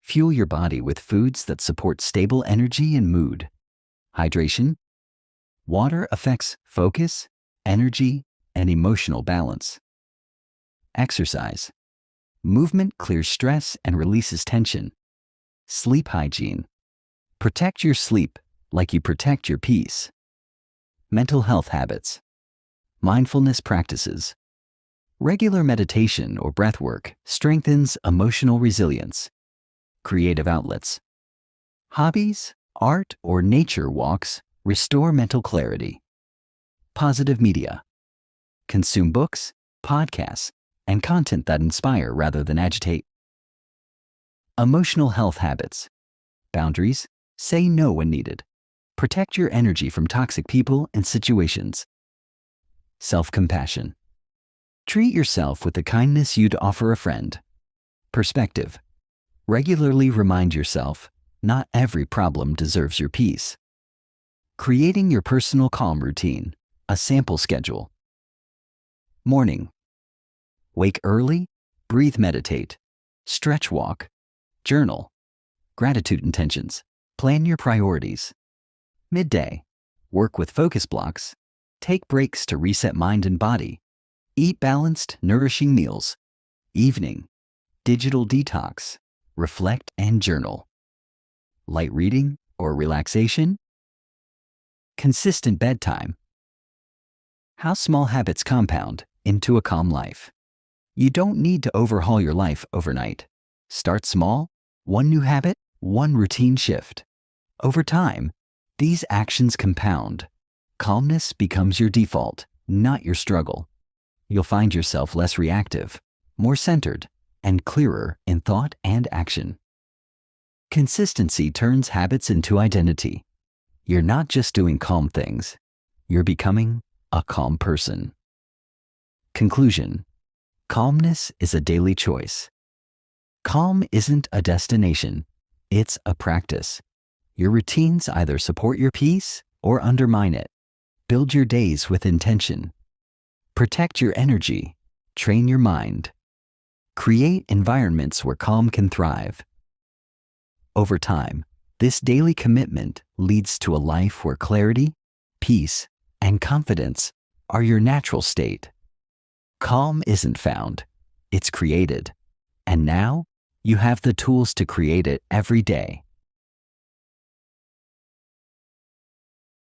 Fuel your body with foods that support stable energy and mood. Hydration. Water affects focus, energy, and emotional balance. Exercise. Movement clears stress and releases tension. Sleep hygiene. Protect your sleep like you protect your peace. Mental health habits. Mindfulness practices. Regular meditation or breathwork strengthens emotional resilience. Creative outlets. Hobbies, art, or nature walks restore mental clarity. Positive media. Consume books, podcasts, and content that inspire rather than agitate. Emotional health habits. Boundaries. Say no when needed. Protect your energy from toxic people and situations. Self-compassion. Treat yourself with the kindness you'd offer a friend. Perspective. Regularly remind yourself, not every problem deserves your peace. Creating your personal calm routine. A sample schedule. Morning. Wake early, breathe, meditate, stretch, walk, journal, gratitude intentions, plan your priorities. Midday. Work with focus blocks, take breaks to reset mind and body, eat balanced, nourishing meals. Evening. Digital detox, reflect and journal. Light reading or relaxation. Consistent bedtime. How small habits compound into a calm life. You don't need to overhaul your life overnight. Start small, one new habit, one routine shift. Over time, these actions compound. Calmness becomes your default, not your struggle. You'll find yourself less reactive, more centered, and clearer in thought and action. Consistency turns habits into identity. You're not just doing calm things. You're becoming a calm person. Conclusion. Calmness is a daily choice. Calm isn't a destination. It's a practice. Your routines either support your peace or undermine it. Build your days with intention. Protect your energy. Train your mind. Create environments where calm can thrive. Over time, this daily commitment leads to a life where clarity, peace, and confidence are your natural state. Calm isn't found, it's created. And now, you have the tools to create it every day.